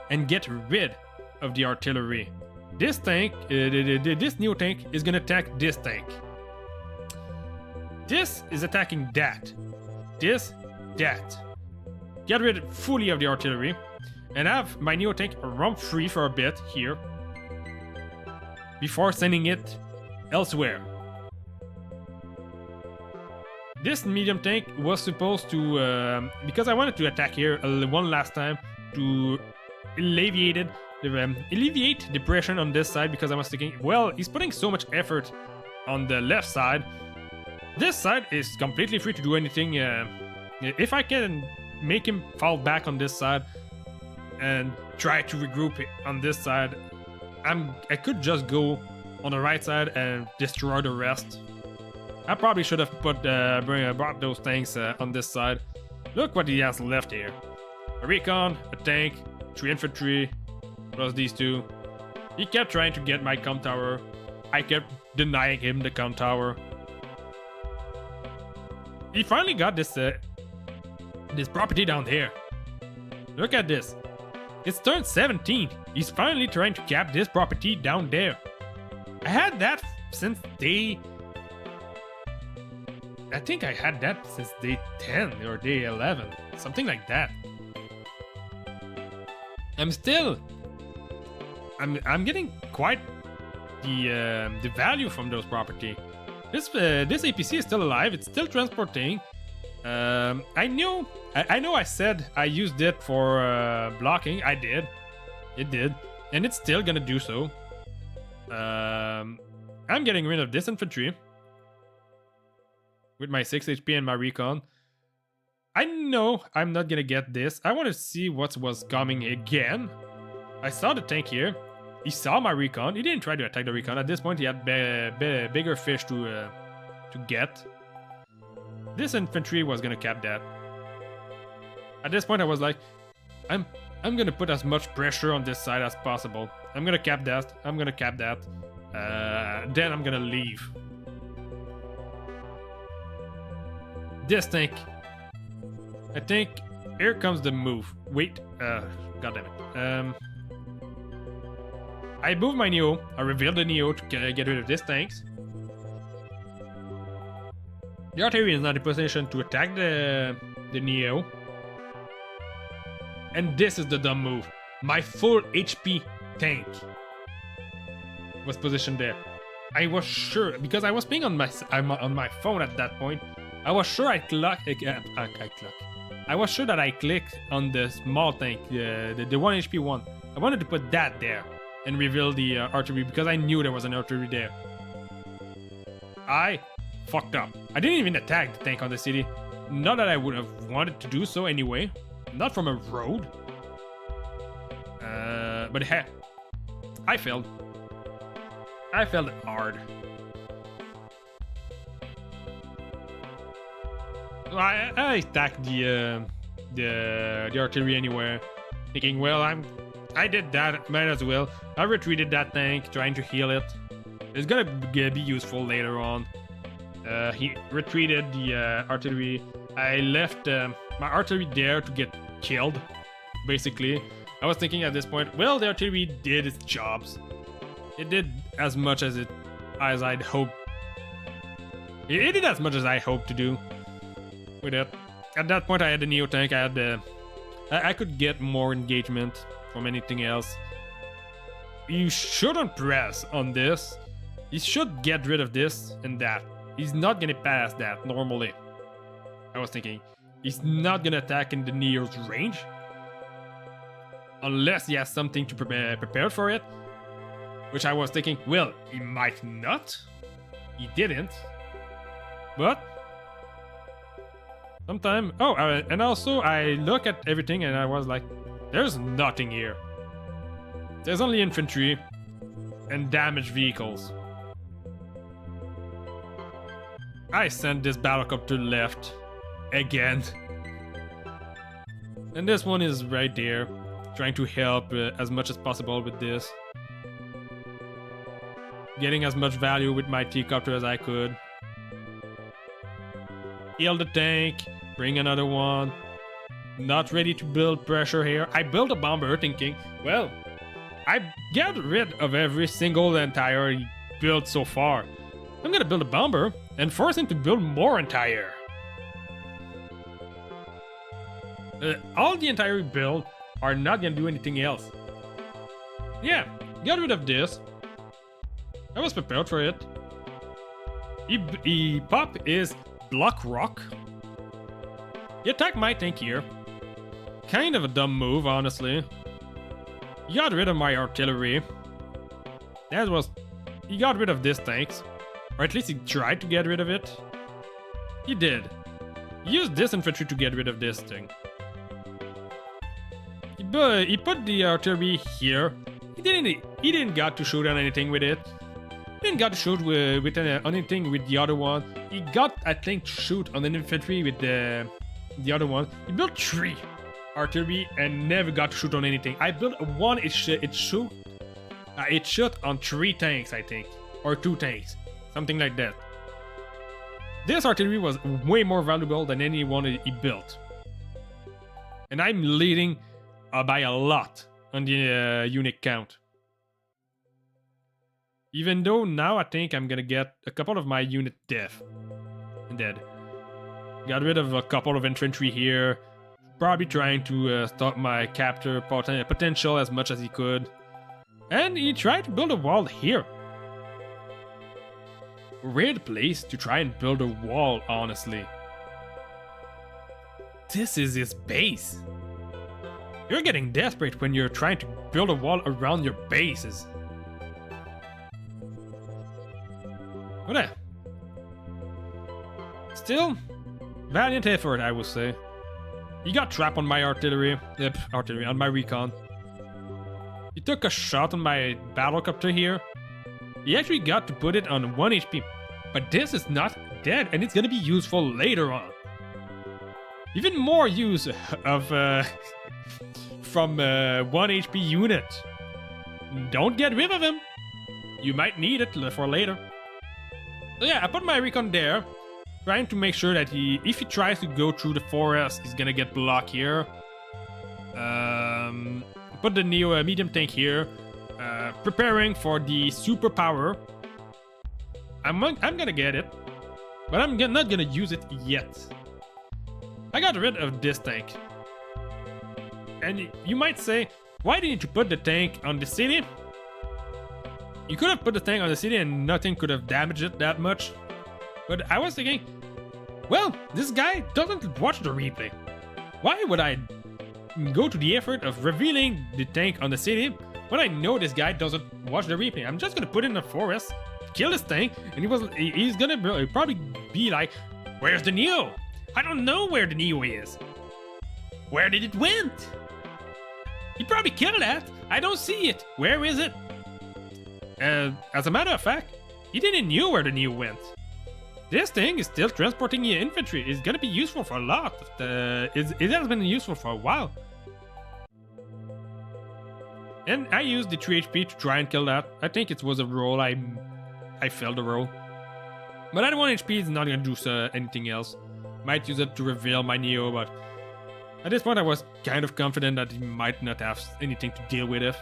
And get rid of the artillery. This tank, this new tank is gonna attack this tank. This is attacking that. This, that. Get rid fully of the artillery. And have my neo tank run free for a bit here. Before sending it elsewhere. This medium tank was supposed to, because I wanted to attack here one last time to alleviate depression on this side, because I was thinking, well, he's putting so much effort on the left side. This side is completely free to do anything. If I can make him fall back on this side and try to regroup on this side, I could just go on the right side and destroy the rest. I probably should have brought those tanks on this side. Look what he has left here. A recon, a tank, 3 infantry, plus these 2. He kept trying to get my com tower. I kept denying him the com tower. He finally got this property down here. Look at this. It's turn 17. He's finally trying to cap this property down there. I had that since day... I think I had that since day 10 or day 11. Something like that. I'm getting quite the value from those property. This APC is still alive. It's still transporting. I know I said I used it for blocking. I did. It did. And it's still gonna do so. I'm getting rid of this infantry. With my 6 HP and my recon. I know I'm not gonna get this. I want to see what was coming again. I saw the tank here. He saw my recon. He didn't try to attack the recon. At this point, he had bigger fish to get. This infantry was gonna cap that. At this point, I was like, I'm gonna put as much pressure on this side as possible. I'm gonna cap that. I'm gonna cap that. Then I'm gonna leave. This tank. I think here comes the move. Wait, god damn it. I moved my Neo. I revealed the Neo to get rid of these tanks. The artillery is not in position to attack the Neo. And this is the dumb move. My full HP tank was positioned there. I was sure, because I was playing on my phone at that point. I was sure I was sure that I clicked on the small tank, the 1 HP one. I wanted to put that there and reveal the artillery because I knew there was an artillery there. I fucked up. I didn't even attack the tank on the city. Not that I would have wanted to do so anyway. Not from a road. But hey, I failed. I failed hard. I attacked the artillery anywhere, thinking, well, I did that, might as well. I retreated that tank, trying to heal it. It's gonna be useful later on. He retreated the artillery. I left my artillery there to get killed, basically. I was thinking at this point, well, the artillery did its jobs. It did as much as I'd hoped. It did as much as I hoped to do. With it. At that point, I had the Neo tank. I had I could get more engagement from anything else. You shouldn't press on this. You should get rid of this and that. He's not gonna pass that normally. I was thinking, he's not gonna attack in the Neo's range. Unless he has something to prepare for it. Which I was thinking, well, he might not. He didn't. But sometime. Oh, and also I look at everything and I was like, there's nothing here. There's only infantry and damaged vehicles. I sent this battlecruiser to the left again. And this one is right there, trying to help as much as possible with this. Getting as much value with my T-copter as I could. Heal the tank, bring another one. Not ready to build pressure here. I built a bomber thinking, well, I get rid of every single entire he built so far. I'm gonna build a bomber and force him to build more entire. All the entire build are not gonna do anything else. Yeah, get rid of this. I was prepared for it. He pop is block rock. He attacked my tank here. Kind of a dumb move, honestly. He got rid of my artillery. He got rid of this tanks. Or at least he tried to get rid of it. He did. He used this infantry to get rid of this thing. He put the artillery here. He didn't got to shoot on anything with it. He didn't got to shoot with anything with the other one. He got, I think, to shoot on an infantry with the other one. He built 3 artillery and never got to shoot on anything. I built one. It shot on 3 tanks, I think, or 2 tanks, something like that. This artillery was way more valuable than any one he built, and I'm leading by a lot. on the unit count. Even though now I think I'm gonna get a couple of my unit dead. Got rid of a couple of infantry here. Probably trying to stop my captor potential as much as he could. And he tried to build a wall here. Weird place to try and build a wall, honestly. This is his base. You're getting desperate when you're trying to build a wall around your bases. What? Still, valiant effort, I would say. He got trapped on my artillery. Yep, artillery, on my recon. He took a shot on my battlecopter here. He actually got to put it on 1 HP. But this is not dead, and it's gonna be useful later on. Even more use of from 1 HP unit. Don't get rid of him. You might need it for later. So yeah, I put my recon there, trying to make sure that if he tries to go through the forest, he's gonna get blocked here. Put the Neo medium tank here, preparing for the superpower. I'm gonna get it, but I'm not gonna use it yet. I got rid of this tank. And you might say, why didn't you put the tank on the city? You could have put the tank on the city and nothing could have damaged it that much. But I was thinking, well, this guy doesn't watch the replay. Why would I go to the effort of revealing the tank on the city when I know this guy doesn't watch the replay? I'm just gonna put it in the forest, kill this tank, and he's gonna probably be like, where's the Neo? I don't know where the Neo is. Where did it went? He probably killed that. I don't see it. Where is it? As a matter of fact, he didn't know where the Neo went. This thing is still transporting your infantry. It's gonna be useful for a lot. It has been useful for a while. And I used the 3 HP to try and kill that. I think it was a roll. I failed the roll. But at 1 HP, it's not gonna do anything else. Might use it to reveal my Neo, but at this point I was kind of confident that he might not have anything to deal with it.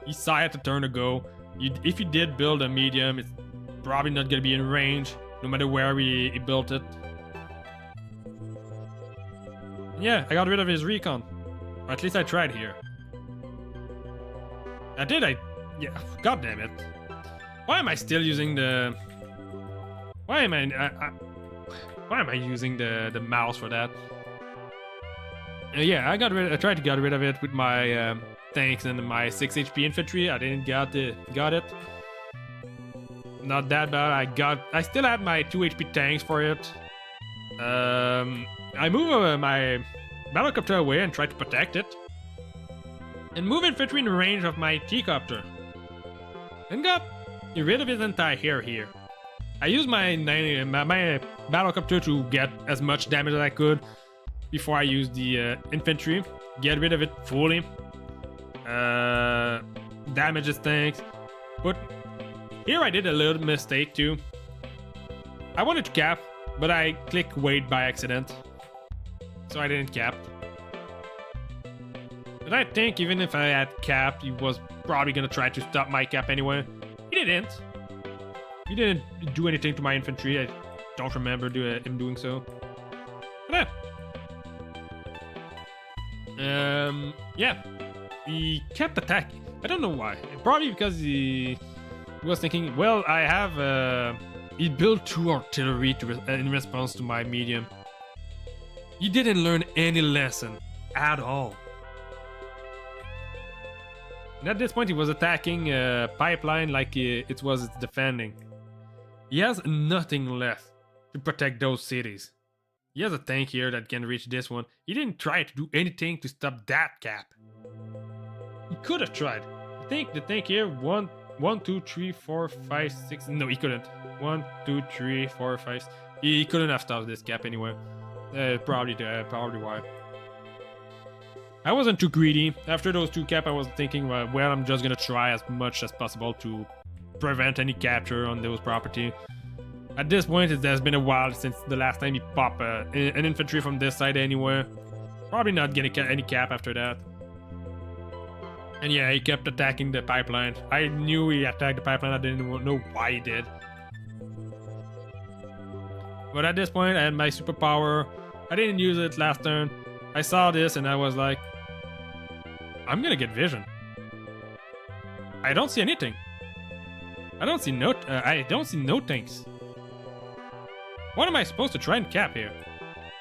He saw it a turn ago. If he did build a medium, it's probably not gonna be in range, no matter where he built it. Yeah, I got rid of his recon. Or at least I tried here. Yeah, god damn it. Why am I still using the... Why am I using the mouse for that? Yeah, I tried to get rid of it with my tanks and my 6 HP infantry. I didn't got it. Not that bad. I still had my 2 HP tanks for it. I move my battlecopter away and try to protect it. And move infantry in range of my T-copter. And got rid of his entire hair here. I used my battlecopter to get as much damage as I could before I used the infantry. Get rid of it fully. Damage his tanks. But here I did a little mistake too. I wanted to cap, but I clicked wait by accident. So I didn't cap. But I think even if I had capped, he was probably gonna try to stop my cap anyway. He didn't. He didn't do anything to my infantry. I don't remember him doing so. But yeah. He kept attacking. I don't know why. Probably because he was thinking, well, I have... he built 2 artillery in response to my medium. He didn't learn any lesson at all. And at this point, he was attacking a pipeline like it was defending. He has nothing left to protect those cities. He has a tank here that can reach this one. He didn't try to do anything to stop that cap. He could have tried. I think the tank here, 1, 2, 3, 4, 5, 6. No, he couldn't. 1, 2, 3, 4, 5. He couldn't have stopped this cap anyway. Probably why. I wasn't too greedy. After those 2 cap, I was thinking, well, I'm just gonna try as much as possible to prevent any capture on those property. At this point, it has been a while since the last time he popped an infantry from this side anywhere. Probably not getting any cap after that. And yeah, he kept attacking the pipeline. I knew he attacked the pipeline. I didn't know why he did. But at this point, I had my superpower. I didn't use it last turn. I saw this and I was like, I'm gonna get vision. I don't see anything. I don't see no tanks. What am I supposed to try and cap here?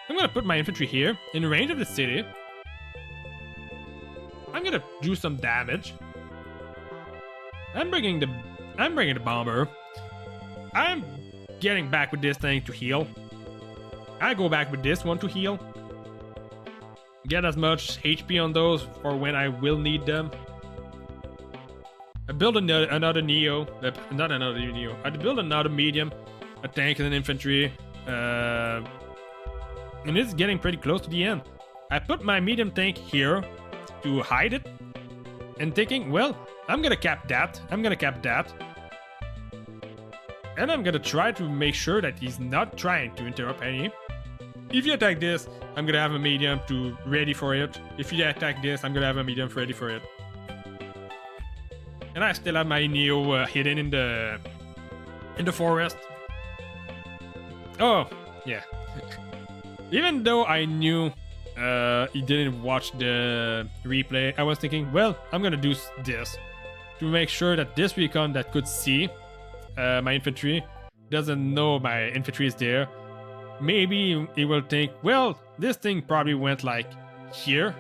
I'm gonna put my infantry here in range of the city. I'm gonna do some damage. I'm bringing the bomber. I'm getting back with this thing to heal. I go back with this one to heal. Get as much HP on those for when I will need them. I build another Neo. Not another Neo. I build another medium, a tank and an infantry. And it's getting pretty close to the end. I put my medium tank here to hide it. And thinking, well, I'm gonna cap that. I'm gonna cap that. And I'm gonna try to make sure that he's not trying to interrupt any. If you attack this, I'm gonna have a medium to ready for it. If you attack this, I'm gonna have a medium ready for it. And I still have my Neo hidden in the forest. Oh, yeah. Even though I knew he didn't watch the replay, I was thinking, well, I'm gonna do this to make sure that this recon that could see my infantry doesn't know my infantry is there. Maybe he will think, well, this thing probably went like here.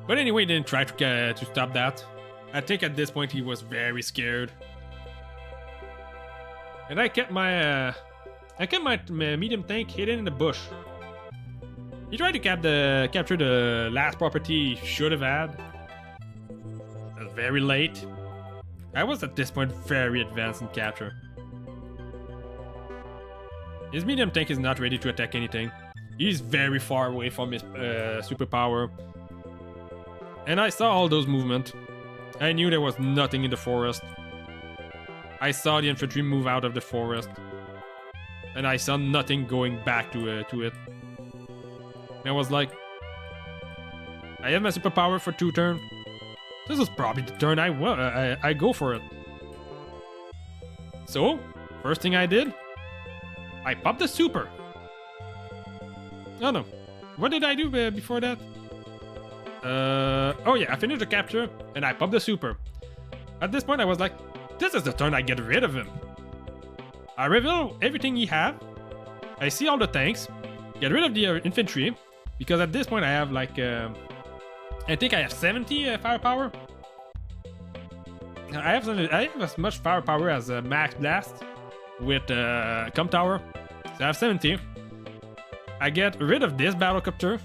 But anyway, he didn't try to stop that. I think at this point he was very scared. And I kept my medium tank hidden in the bush. He tried to capture the last property he should have had. It was very late. I was at this point very advanced in capture. His medium tank is not ready to attack anything. He's very far away from his superpower. And I saw all those movements. I knew there was nothing in the forest. I saw the infantry move out of the forest. And I saw nothing going back to it. And I was like, I have my superpower for 2 turns. This is probably the turn I go for it. So, first thing I did, I popped the super. Oh no, what did I do before that? Oh yeah, I finished the capture and I popped the super. At this point I was like, this is the turn I get rid of him. I reveal everything he have. I see all the tanks. Get rid of the infantry. Because at this point I have like, I think I have 70 firepower. I have as much firepower as Max Blast with Com Tower. So I have 70. I get rid of this battlecopter.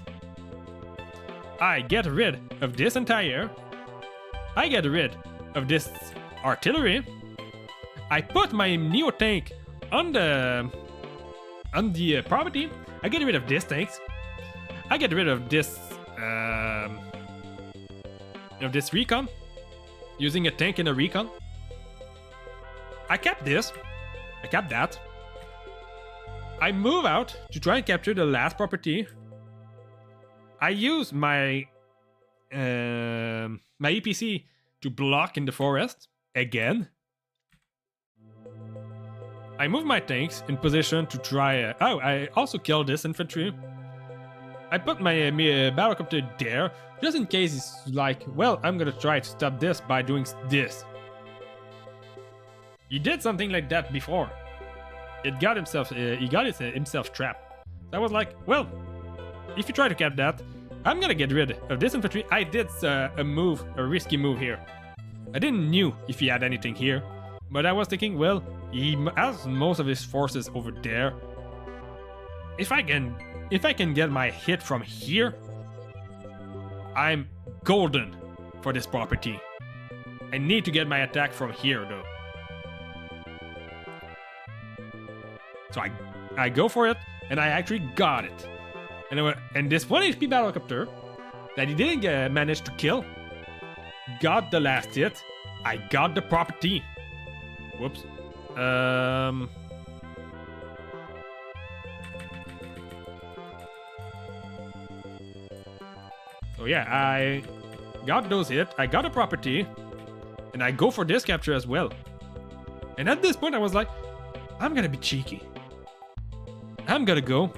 I get rid of this entire. I get rid of this artillery. I put my Neo tank on the property. I get rid of this tanks. I get rid of this recon using a tank and a recon. I kept this. I kept that. I move out to try and capture the last property. I use my my EPC to block in the forest again. I move my tanks in position to try. Oh, I also killed this infantry. I put my battlecopter there just in case it's like, well, I'm gonna try to stop this by doing this. He did something like that before. It got himself. He got himself trapped. So I was like, well, if you try to cap that, I'm gonna get rid of this infantry. I did a risky move here. I didn't knew if he had anything here, but I was thinking, well, he has most of his forces over there. If I can get my hit from here, I'm golden for this property. I need to get my attack from here though. So I go for it, and I actually got it. And this 1 HP battlecopter that he didn't manage to kill got the last hit. I got the property. Whoops. So yeah, I got those hit, I got a property, and I go for this capture as well. And at this point I was like, I'm gonna be cheeky. I'm gonna go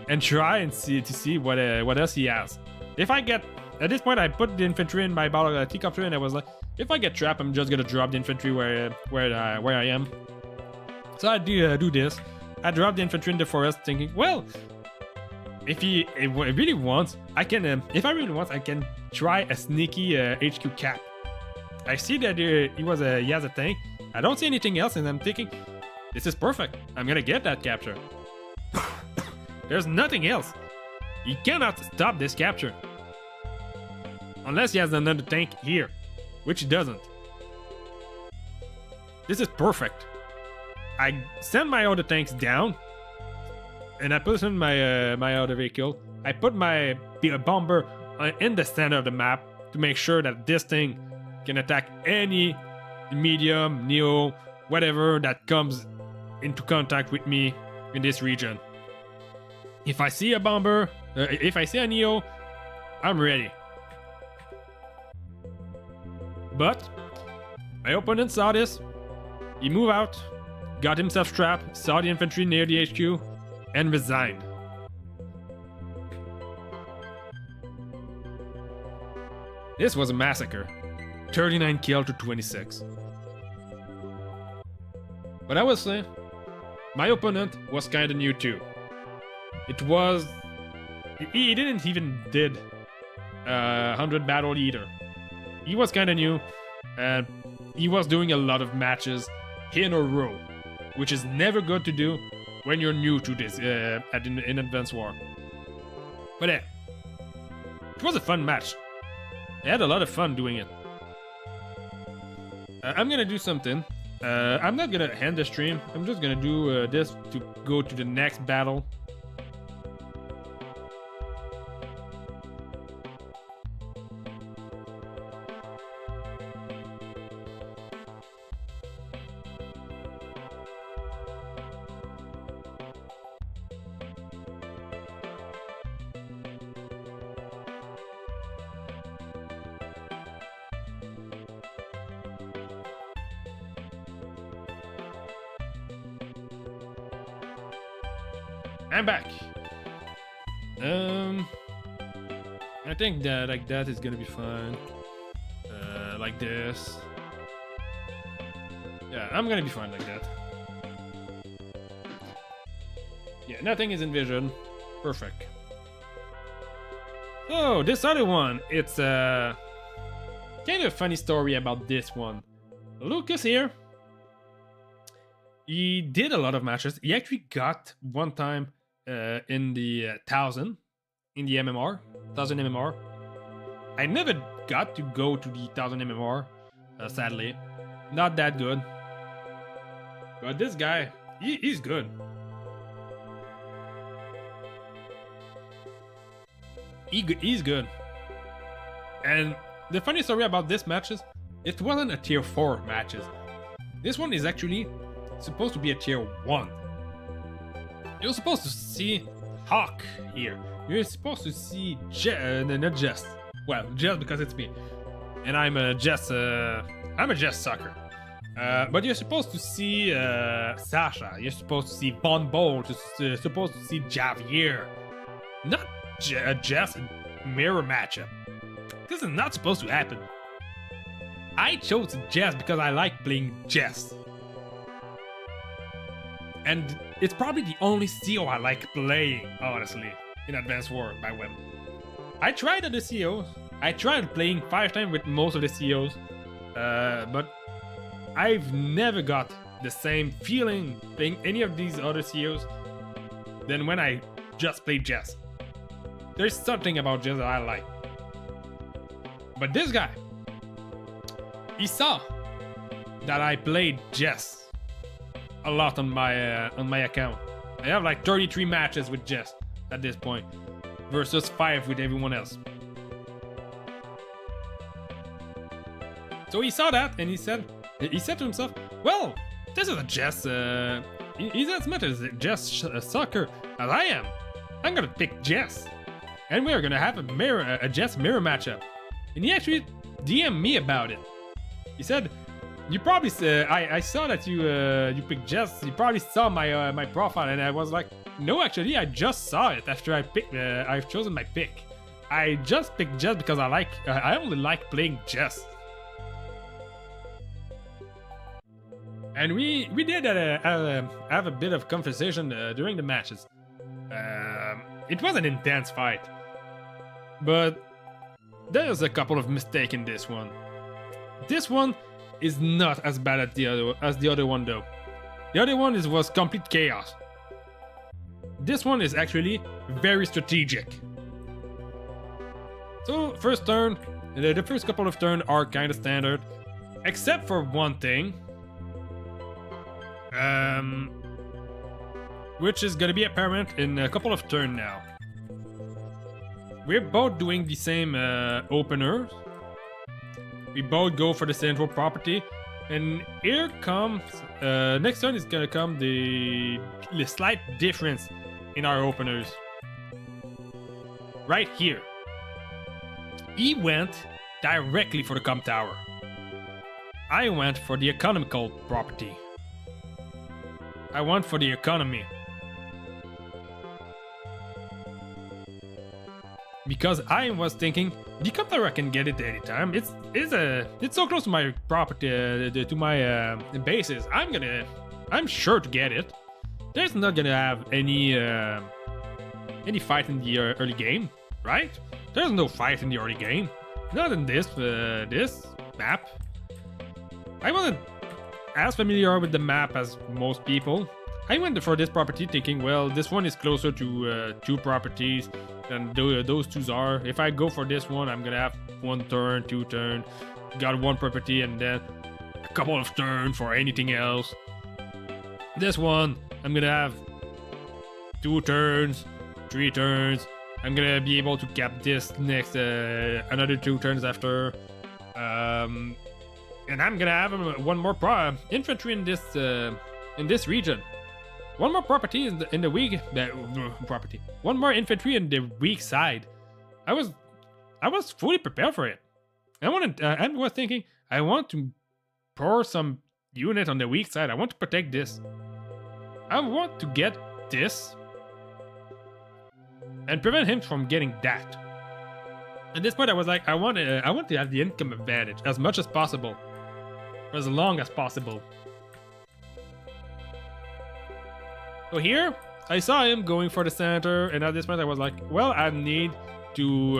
and try and see what else he has. If I get, at this point I put the infantry in my battle teacup and I was like, if I get trapped, I'm just gonna drop the infantry where I am. So I do this. I drop the infantry in the forest, thinking, well, if he really wants, I can. If I really want, I can try a sneaky HQ cap. I see that he has a tank. I don't see anything else, and I'm thinking, this is perfect. I'm gonna get that capture. There's nothing else. He cannot stop this capture. Unless he has another tank here, which he doesn't. This is perfect. I send my other tanks down, and I position my other vehicle. I put my bomber in the center of the map to make sure that this thing can attack any medium, neo, whatever that comes into contact with me in this region. If I see a bomber, if I see a neo, I'm ready. But my opponent saw this. He moved out, got himself trapped, saw the infantry near the HQ, and resigned. This was a massacre. 39 killed to 26. But I will say, my opponent was kinda new too. It was... He didn't even did 100 battle either. He was kinda new, and he was doing a lot of matches in a row, which is never good to do when you're new to this in Advanced War. But yeah, it was a fun match. I had a lot of fun doing it. I'm gonna do something. I'm not gonna end the stream. I'm just gonna do this to go to the next battle. I'm back. I think that like that is gonna be fun. Like this. Yeah, I'm gonna be fine like that. Yeah, nothing is in vision. Perfect. Oh, this other one. It's kind of a funny story about this one. Lucas here. He did a lot of matches. He actually got one time in the 1000 in the MMR, 1000 MMR. I never got to go to the 1000 MMR, sadly. Not that good. But this guy, he's good. He's good. And the funny story about this matches, it wasn't a tier 4 matches. This one is actually supposed to be a tier 1. You're supposed to see Hawk here. You're supposed to see not Jess. Well, Jess because it's me. And I'm a Jess sucker. But you're supposed to see Sasha. You're supposed to see Von Bolt. You're supposed to see Javier. Not Jess mirror matchup. This is not supposed to happen. I chose Jess because I like playing Jess. And it's probably the only CO I like playing, honestly, in Advanced War by Web. I tried other COs. I tried playing 5 times with most of the COs, but I've never got the same feeling playing any of these other COs than when I just played Jess. There's something about Jess that I like. But this guy, he saw that I played Jess a lot on my account. I have like 33 matches with Jess at this point versus 5 with everyone else. So he saw that and he said to himself, well, this is a Jess, he's as much as a Jess sucker as I am. I'm gonna pick Jess. and we are gonna have a Jess mirror matchup. And he actually DM'd me about it. He said, "You probably I saw that you picked Jess. You probably saw my my profile," and I was like, "No, actually, I just saw it after I've chosen my pick. I just picked Jess because I only like playing Jess." And we did have a bit of conversation during the matches. It was an intense fight, but there's a couple of mistakes in this one. This one is not as bad as the other one though. The other one was complete chaos. This one is actually very strategic. So first turn, the first couple of turns are kind of standard, except for one thing. Which is gonna be apparent in a couple of turns now. We're both doing the same openers. We both go for the central property, and here comes next turn is gonna come the slight difference in our openers. Right here, he went directly for the comp tower. I went for the economical property. I went for the economy. Because I was thinking, the comp tower can get it anytime. It's so close to my property, to my bases. I'm sure to get it. There's not gonna have any fight in the early game, right? There's no fight in the early game. Not in this map. I wasn't as familiar with the map as most people. I went for this property thinking, well, this one is closer to 2 properties than those 2 are. If I go for this one, I'm gonna have 1 turn, 2 turn, got 1 property, and then a couple of turns for anything else. This one, I'm gonna have 2 turns, 3 turns. I'm gonna be able to cap this next another 2 turns after. And I'm gonna have 1 more infantry in this region. 1 more property in the weak property. 1 more infantry in the weak side. I was fully prepared for it. I was thinking I want to pour some unit on the weak side. I want to protect this. I want to get this and prevent him from getting that. At this point, I was like, I want to have the income advantage as much as possible, for as long as possible. So here, I saw him going for the center, and at this point, I was like, well, I need to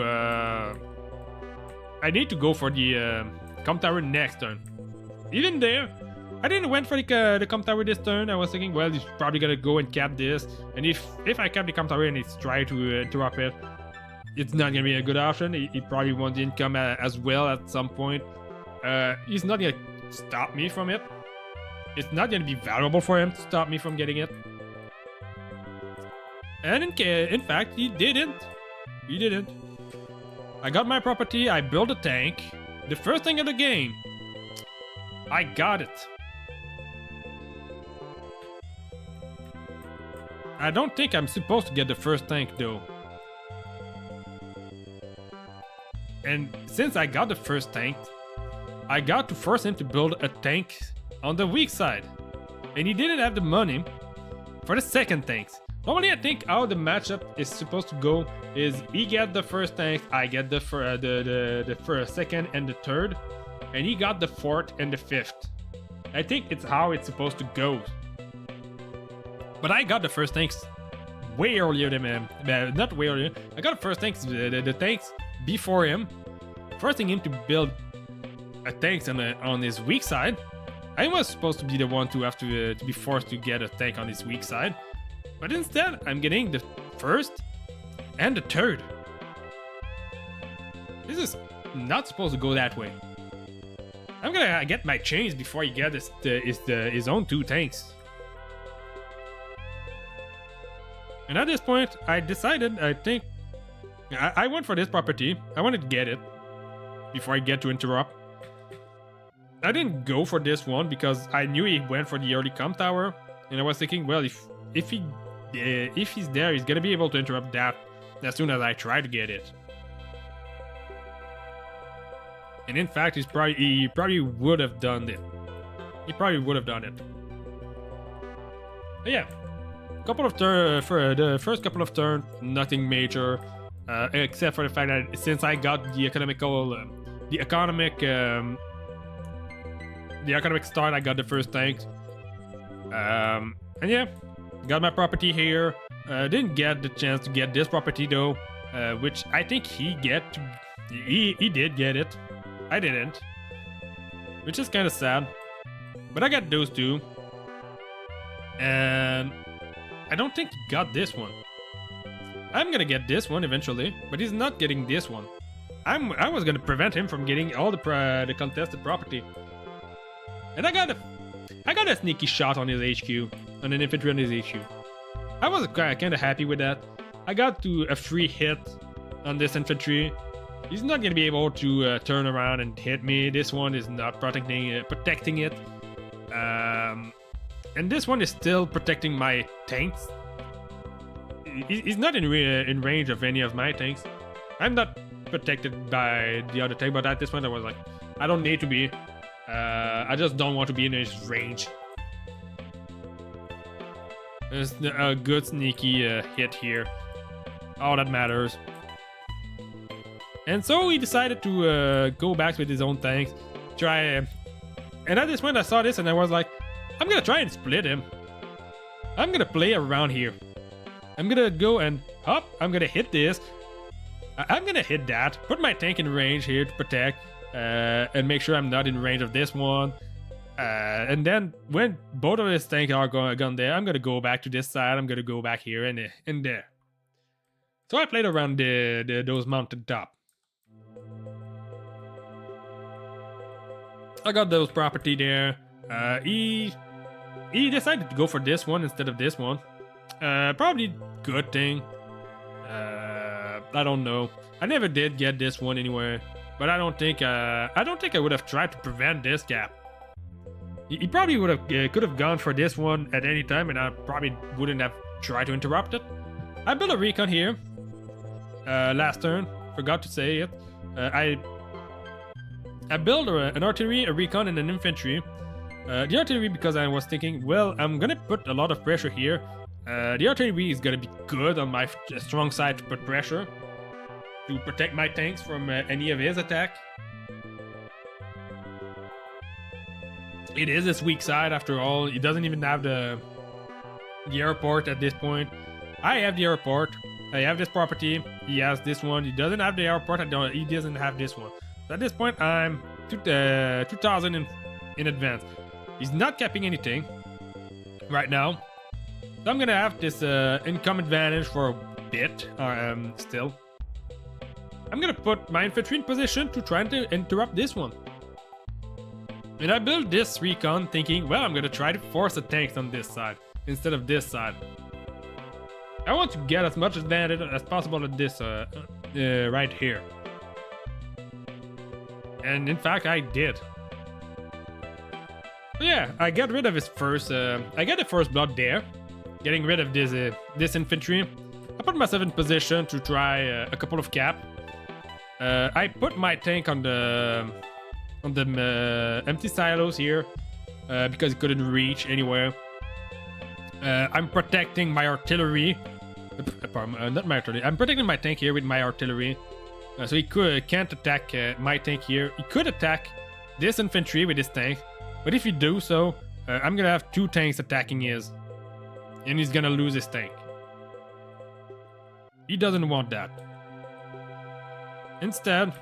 go for the comp tower next turn. Even there, I didn't went for the comp tower this turn. I was thinking, well, he's probably gonna go and cap this, and if I cap the comp tower and he's trying to interrupt it, it's not gonna be a good option. He probably wants the income as well at some point. He's not gonna stop me from it. It's not gonna be valuable for him to stop me from getting it. And in fact, he didn't. He didn't. I got my property. I built a tank. The first thing of the game. I got it. I don't think I'm supposed to get the first tank though. And since I got the first tank, I got to force him to build a tank on the weak side. And he didn't have the money for the second tanks. Normally, I think how the matchup is supposed to go is he get the first tank, I get the second and the third, and he got the 4th and the 5th. I think it's how it's supposed to go. But I got the first tanks way earlier than him. Not way earlier. I got the first tanks, the tanks before him, forcing him to build a tanks on his weak side. I was supposed to be the one to have to be forced to get a tank on his weak side. But instead, I'm getting the 1st and the 3rd. This is not supposed to go that way. I'm gonna get my chains before he gets his own 2 tanks. And at this point, I decided, I think, I went for this property. I wanted to get it before I get to interrupt. I didn't go for this one because I knew he went for the early comp tower. And I was thinking, well, if he's there, he's gonna be able to interrupt that as soon as I try to get it. And in fact, he probably would have done it. He probably would have done it. But yeah, couple of for the first couple of turns, nothing major, except for the fact that since I got the economic start, I got the first tanks. And yeah, got my property here. Didn't get the chance to get this property though, which I think he did get it. I didn't, which is kind of sad. But I got those two, and I don't think he got this one. I'm gonna get this one eventually, but he's not getting this one. I was gonna prevent him from getting all the contested property, and I got a sneaky shot on his HQ, on an infantry on his HQ. I was kind of happy with that. I got to a free hit on this infantry. He's not gonna be able to turn around and hit me. This one is not protecting it. And this one is still protecting my tanks. He's not in range of any of my tanks. I'm not protected by the other tank, but at this point I was like, I don't need to be. I just don't want to be in his range. There's a good sneaky hit here. All that matters. And so he decided to go back with his own tanks, try. And at this point I saw this and I was like, I'm gonna try and split him. I'm gonna play around here. I'm gonna go and hop. I'm gonna hit this. I'm gonna hit that. Put my tank in range here to protect, and make sure I'm not in range of this one. And then when both of his tanks are gone there, I'm gonna go back to this side. I'm gonna go back here and there. So I played around those mountain top. I got those property there. He decided to go for this one instead of this one. Probably good thing. I don't know. I never did get this one anywhere, but I don't think I would have tried to prevent this gap. He probably would have could have gone for this one at any time, and I probably wouldn't have tried to interrupt it. I built a recon here. Last turn, forgot to say it. I built an artillery, a recon, and an infantry. The artillery because I was thinking, well, I'm gonna put a lot of pressure here. The artillery is gonna be good on my strong side to put pressure to protect my tanks from any of his attack. It is his weak side after all. He doesn't even have the airport at this point. I have the airport. I have this property. He has this one. He doesn't have the airport. He doesn't have this one. So at this point, I'm 2,000 in advance. He's not capping anything right now. So I'm gonna have this income advantage for a bit. Still. I'm gonna put my infantry in position to try to interrupt this one. And I built this recon thinking, well, I'm gonna try to force the tanks on this side instead of this side. I want to get as much advantage as possible at this right here. And in fact, I did. So yeah, I got rid of his first. I got the first blood there, getting rid of this infantry. I put myself in position to try a couple of cap. I put my tank on the empty silos here because it couldn't reach anywhere. I'm protecting my artillery. Not my artillery. I'm protecting my tank here with my artillery. So he can't attack my tank here. He could attack this infantry with his tank. But if you do so, I'm gonna have two tanks attacking his. And he's gonna lose his tank. He doesn't want that. Instead,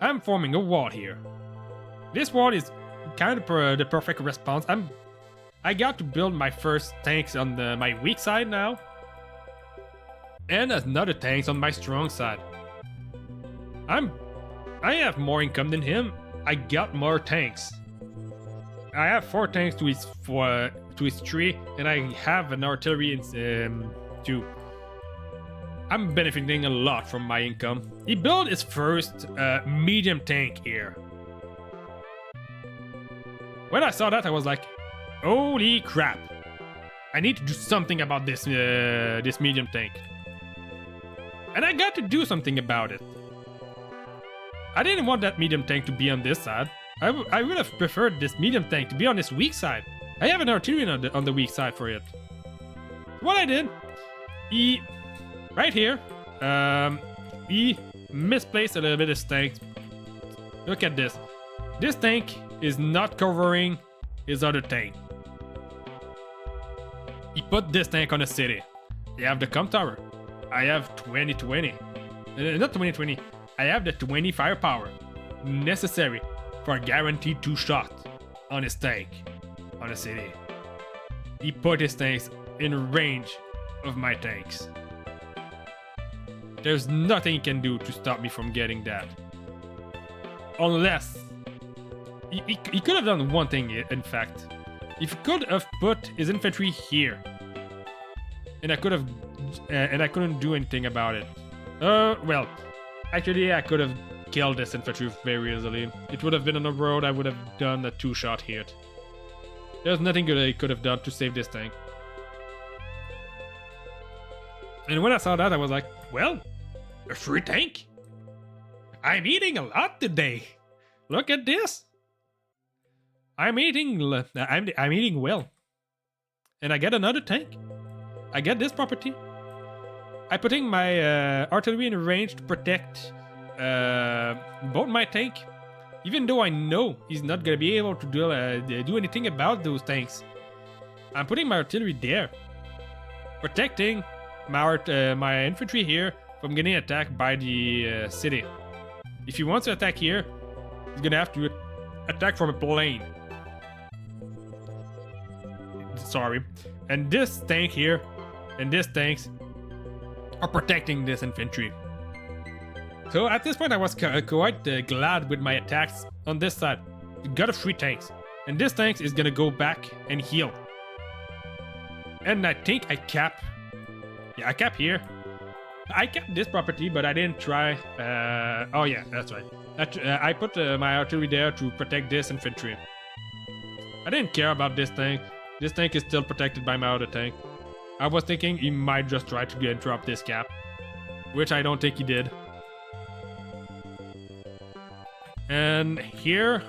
I'm forming a wall here. This wall is kind of the perfect response. I got to build my first tanks on my weak side now. And another tanks on my strong side. I have more income than him. I got more tanks. I have 4 tanks to his 3, and I have an artillery in 2. I'm benefiting a lot from my income. He built his first medium tank here. When I saw that, I was like, holy crap. I need to do something about this medium tank. And I got to do something about it. I didn't want that medium tank to be on this side. I would have preferred this medium tank to be on this weak side. I have an artillery on the weak side for it. What I did, right here, he misplaced a little bit of his tank. Look at this. This tank is not covering his other tank. He put this tank on the city. You have the comp tower. I have 2020. Not 2020. I have the 20 firepower necessary for a guaranteed 2 shot on his tank on the city. He put his tanks in range of my tanks. There's nothing he can do to stop me from getting that. Unless he could have done one thing, in fact. He could have put his infantry here. And I couldn't do anything about it. Well, actually I could have killed this infantry very easily. It would have been on the road, I would have done a 2-shot hit. There's nothing good I could have done to save this tank. And when I saw that, I was like, well, a free tank? I'm eating a lot today. Look at this. I'm eating well. And I get another tank. I get this property. I'm putting my artillery in range to protect both my tank. Even though I know he's not gonna be able to do anything about those tanks. I'm putting my artillery there. Protecting my infantry here from getting attacked by the city. If he wants to attack here, he's gonna have to attack from a plane. Sorry. And this tank here and this tanks are protecting this infantry. So at this point I was quite glad with my attacks on this side. We got a free tanks. And this tank is gonna go back and heal. And I think I cap. Yeah, I cap here. I kept this property, but I didn't try. Oh yeah, that's right. I put my artillery there to protect this infantry. I didn't care about this tank. This tank is still protected by my other tank. I was thinking he might just try to interrupt this cap, which I don't think he did. And here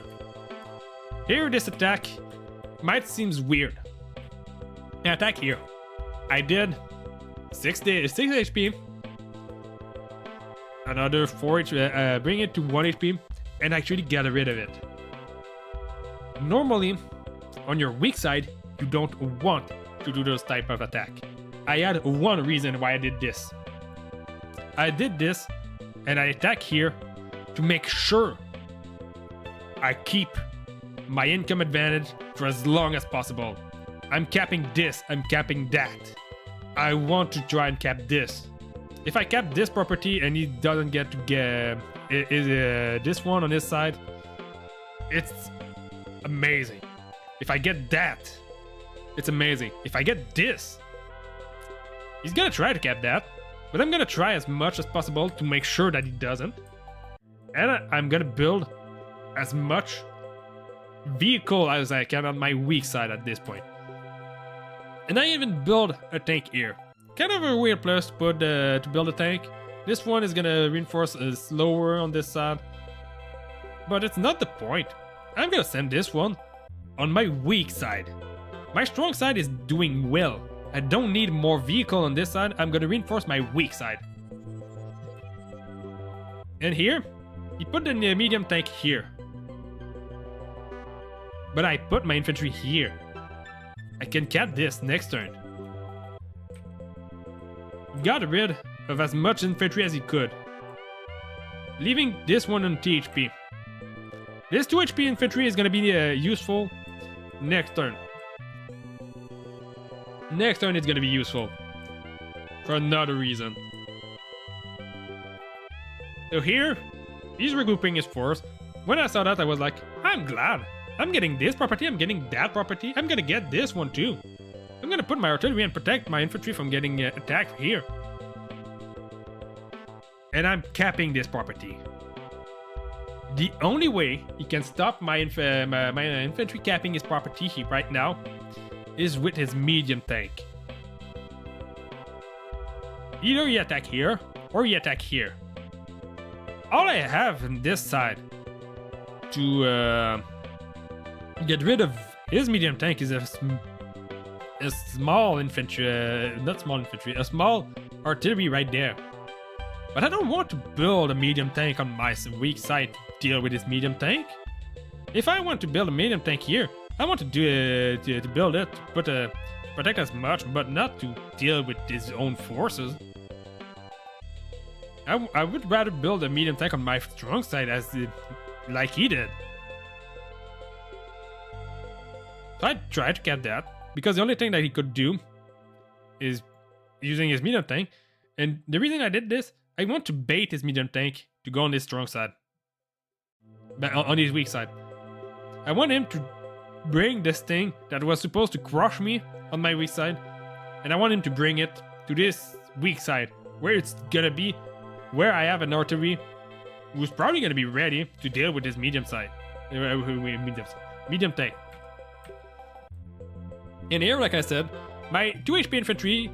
this attack might seems weird. An attack here. I did 6 HP. Another 4 HP, bring it to 1 HP, and actually get rid of it. Normally, on your weak side, you don't want to do those type of attack. I had one reason why I did this. I did this, and I attack here to make sure I keep my income advantage for as long as possible. I'm capping this, I'm capping that. I want to try and cap this. If I cap this property and he doesn't get to get this one on his side, it's amazing. If I get that, it's amazing. If I get this, he's gonna try to cap that, but I'm gonna try as much as possible to make sure that he doesn't. And I'm gonna build as much vehicle as I can on my weak side at this point. And I even build a tank here. Kind of a weird place to put to build a tank. This one is gonna reinforce slower on this side, but it's not the point. I'm gonna send this one on my weak side. My strong side is doing well. I don't need more vehicle on this side. I'm gonna reinforce my weak side. And here, he put the medium tank here. But I put my infantry here. I can cap this next turn. Got rid of as much infantry as he could, leaving this one on 2 HP. This 2 HP infantry is gonna be useful next turn. Next turn it's gonna be useful for another reason. So here, he's regrouping his force. When I saw that, I was like, I'm glad. I'm getting this property, I'm getting that property, I'm gonna get this one too. I'm gonna put my artillery and protect my infantry from getting attacked here. And I'm capping this property. The only way he can stop my infantry capping his property right now is with his medium tank. Either he attack here, or he attack here. All I have on this side to get rid of his medium tank is a small infantry, not small infantry, a small artillery right there. But I don't want to build a medium tank on my weak side to deal with this medium tank. If I want to build a medium tank here, I want to do to build it, to protect as much, but not to deal with his own forces. I would rather build a medium tank on my strong side like he did. So I tried to get that, because the only thing that he could do is using his medium tank. And the reason I did this, I want to bait his medium tank to go on his strong side. But on his weak side. I want him to bring this thing that was supposed to crush me on my weak side. And I want him to bring it to this weak side, where it's gonna be, where I have an artillery who's probably gonna be ready to deal with this medium side. Medium tank. And here, like I said, my 2 HP infantry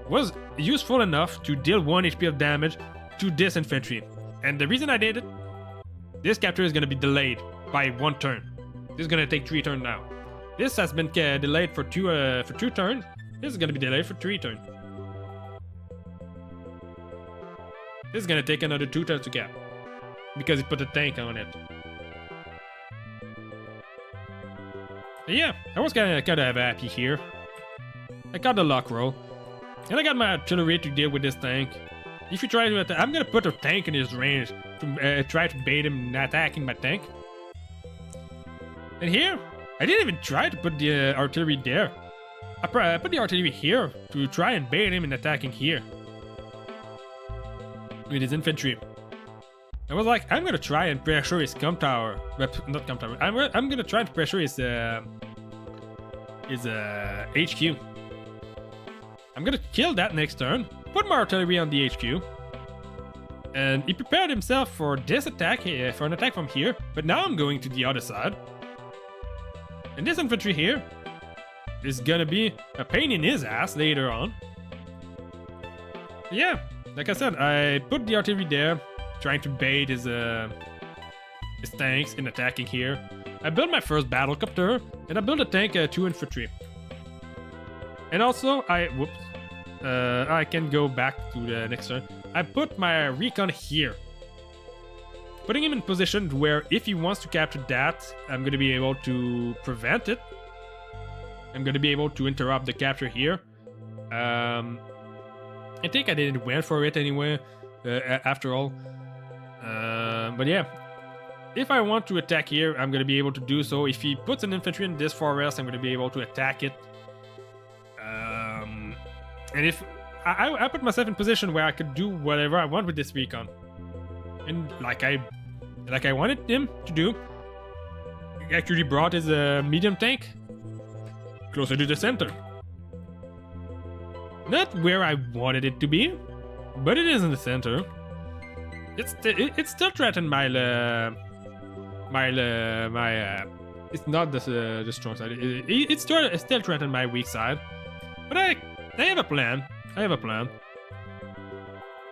was useful enough to deal 1 HP of damage to this infantry. And the reason I did it, this capture is going to be delayed by 1 turn. This is going to take 3 turns now. This has been delayed for 2 turns. This is going to be delayed for 3 turns. This is going to take another 2 turns to cap, because it put a tank on it. Yeah, I was kind of happy here. I got the lock roll, and I got my artillery to deal with this tank. If you try to attack, I'm gonna put a tank in his range to try to bait him attacking my tank. And here, I didn't even try to put the artillery there. I put the artillery here to try and bait him in attacking here with his infantry. I was like, I'm gonna try and pressure his com tower. Not com tower. I'm gonna try to pressure his HQ. I'm gonna kill that next turn. Put my artillery on the HQ. And he prepared himself for this attack, for an attack from here. But now I'm going to the other side. And this infantry here is gonna be a pain in his ass later on. Yeah, like I said, I put the artillery there, trying to bait his tanks in attacking here. I built my first battlecopter, and I built a tank 2 infantry. And also, I can go back to the next turn. I put my recon here, putting him in position where if he wants to capture that, I'm going to be able to prevent it. I'm going to be able to interrupt the capture here. I think I didn't went for it anyway, after all. But yeah, if I want to attack here, I'm going to be able to do so. If he puts an infantry in this forest, I'm going to be able to attack it. And if I put myself in position where I could do whatever I want with this recon, and like I wanted him to do, he actually brought his medium tank closer to the center. Not where I wanted it to be, but it is in the center. It's still threatened my it's not the strong side. It's still threatened my weak side. But I have a plan.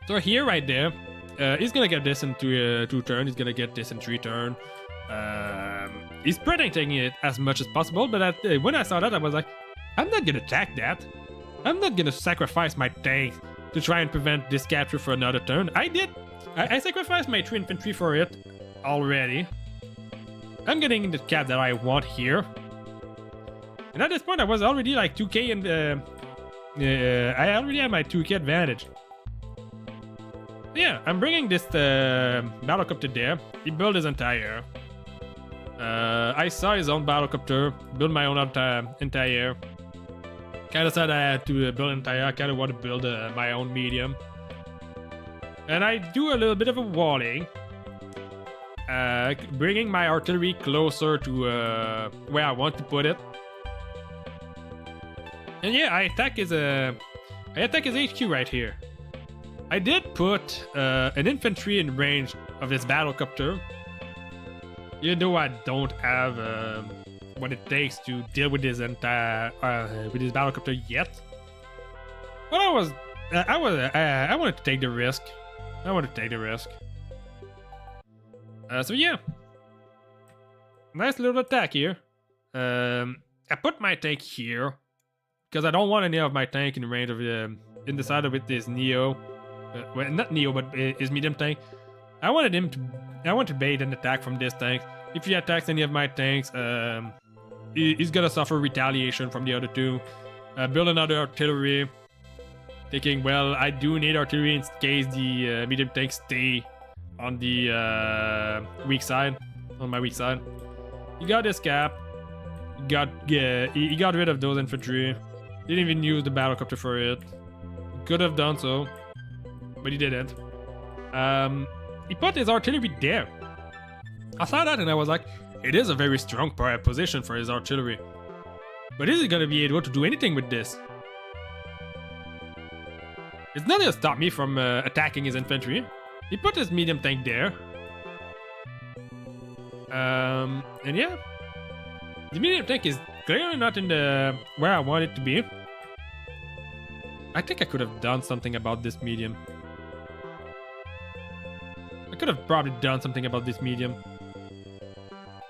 So here, right there, he's gonna get this in 2 turns. He's gonna get this in 3 turns. He's protecting it as much as possible. But when I saw that, I was like, I'm not gonna attack that. I'm not gonna sacrifice my tank to try and prevent this capture for another turn. I did. I sacrificed my 3 infantry for it already. I'm getting the cap that I want here. And at this point, I was already like 2k and I already had my 2k advantage. Yeah, I'm bringing this battlecopter there. He built his entire. I saw his own battlecopter, build my own entire. Kinda said I had to build entire. I kinda want to build my own medium. And I do a little bit of a walling, bringing my artillery closer to where I want to put it. And yeah, I attack his HQ right here. I did put an infantry in range of this battlecopter, even though I don't have what it takes to deal with this battlecopter yet. But I wanted to take the risk I want to take the risk. So yeah. Nice little attack here. I put my tank here because I don't want any of my tank in range of in the side with this Neo. Well, not Neo, but his medium tank. I wanted him to. I want to bait an attack from this tank. If he attacks any of my tanks, he's gonna suffer retaliation from the other two. Build another artillery. Thinking, well, I do need artillery in case the medium tanks stay on the weak side, on my weak side. He got this cap. He got rid of those infantry. Didn't even use the battlecopter for it. Could have done so, but he didn't. He put his artillery there. I saw that and I was like, it is a very strong position for his artillery. But is he gonna be able to do anything with this? It's not gonna stop me from attacking his infantry. He put his medium tank there. And yeah. The medium tank is clearly not in the where I want it to be. I think I could have done something about this medium. I could have probably done something about this medium.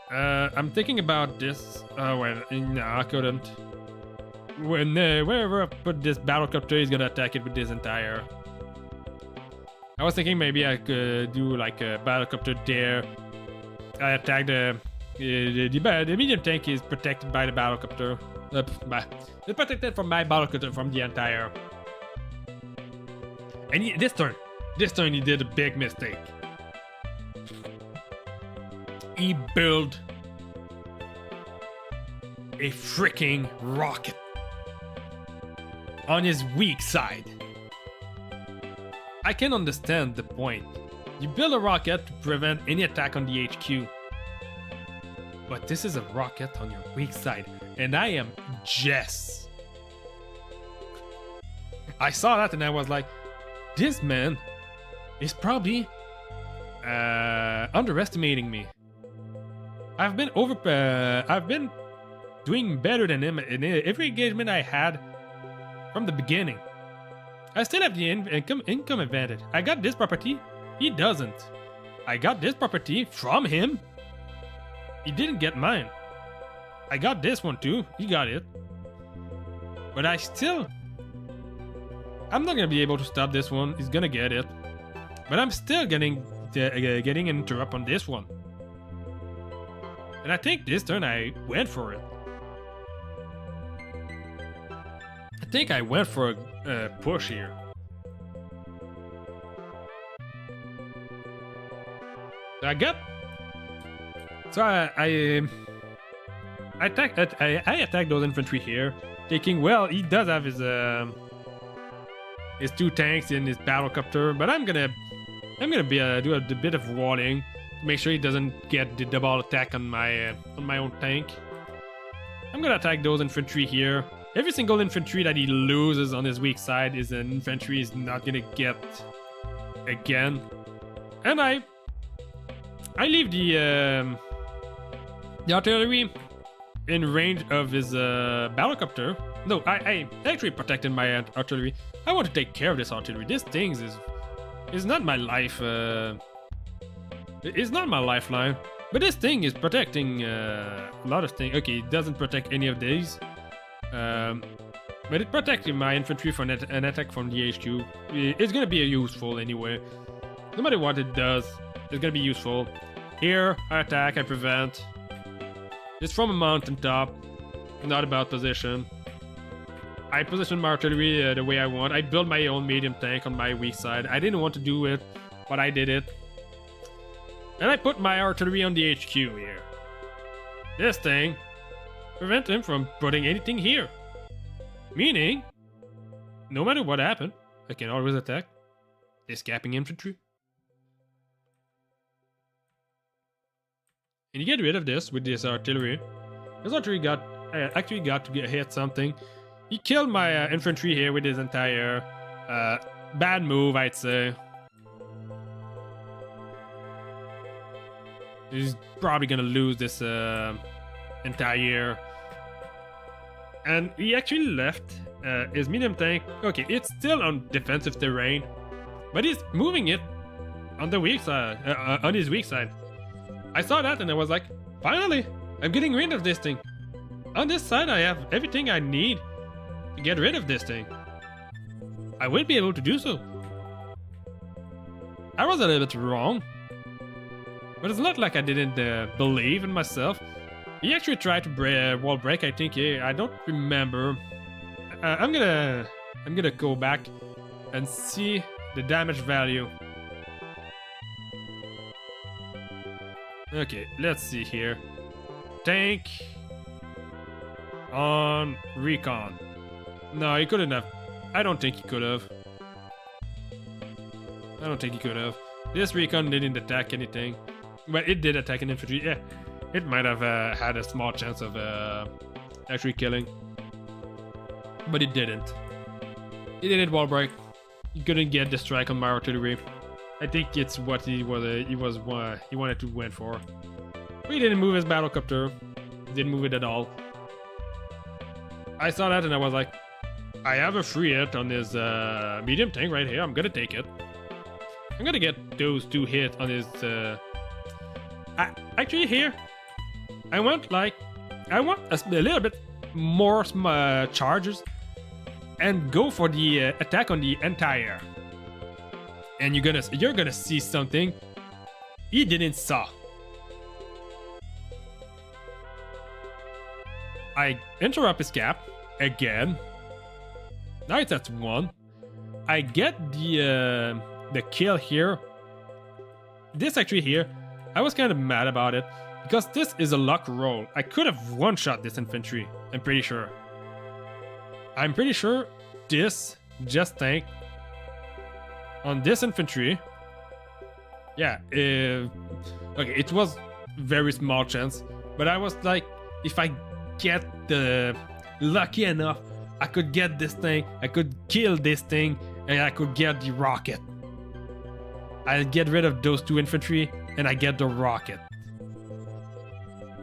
I'm thinking about this. Oh well, no, I couldn't. Wherever I put this battlecopter, he's gonna attack it with this entire. I was thinking maybe I could do like a battlecopter there. I attack the medium tank is protected by the battlecopter. It's protected from my battlecopter from the entire. And this turn he did a big mistake. He built a freaking rocket on his weak side. I can understand the point. You build a rocket to prevent any attack on the HQ. But this is a rocket on your weak side, and I am Jess. I saw that and I was like, this man is probably underestimating me. I've been doing better than him in every engagement I had from the beginning. I still have the income advantage. I got this property, he doesn't. I got this property from him. He didn't get mine. I got this one too. He got it. But I'm not gonna be able to stop this one. He's gonna get it. But I'm still getting an interrupt on this one. And I think this turn I went for it. I think I went for a push here. So I attacked those infantry here, thinking, well, he does have his two tanks and his battlecopter, but I'm gonna do a bit of walling to make sure he doesn't get the double attack on my own tank. I'm gonna attack those infantry here. Every single infantry that he loses on his weak side is an infantry he's not gonna get again, and I leave the artillery in range of his battlecopter. No, I actually protected my artillery. I want to take care of this artillery. This thing is not my life. It's not my lifeline. But this thing is protecting a lot of things. Okay, it doesn't protect any of these. But it protected my infantry from an attack from the HQ. It's gonna be useful anyway. No matter what it does, it's gonna be useful. Here, I attack, I prevent. It's from a mountaintop, not about position. I position my artillery the way I want. I built my own medium tank on my weak side. I didn't want to do it, but I did it. And I put my artillery on the HQ here. This thing prevent him from putting anything here. Meaning, no matter what happened, I can always attack this capping infantry. And you get rid of this with this artillery. This artillery actually got to hit something. He killed my infantry here with his entire bad move, I'd say. He's probably gonna lose this entire. And he actually left his medium tank. Okay, it's still on defensive terrain, but he's moving it on the weak side, on his weak side. I saw that and I was like, finally, I'm getting rid of this thing. On this side, I have everything I need to get rid of this thing. I will be able to do so. I was a little bit wrong, but it's not like I didn't believe in myself. He actually tried to wall break. I think I don't remember. I'm gonna go back and see the damage value. Okay, let's see here. Tank on recon. No, he couldn't have. I don't think he could have. I don't think he could have. This recon didn't attack anything, but it did attack an infantry. Yeah, it might have had a small chance of actually killing, but it didn't. It didn't wall break. He couldn't get the strike on my artillery. I think it's what he wanted to win for. But he didn't move his battlecopter. Didn't move it at all. I saw that and I was like, I have a free hit on his medium tank right here. I'm gonna take it. I'm gonna get those 2 hits on his. Actually, here, I want a little bit more charges and go for the attack on the entire. And you're gonna see something he didn't saw. I interrupt his cap again. Now it's at 1. I get the kill here. This actually here, I was kind of mad about it because this is a luck roll. I could have one-shot this infantry. I'm pretty sure. This just tank on this infantry. Yeah. Okay, it was very small chance, but I was like, if I get the lucky enough, I could get this thing, I could kill this thing, and I could get the rocket. I'll get rid of those 2 infantry, and I get the rocket.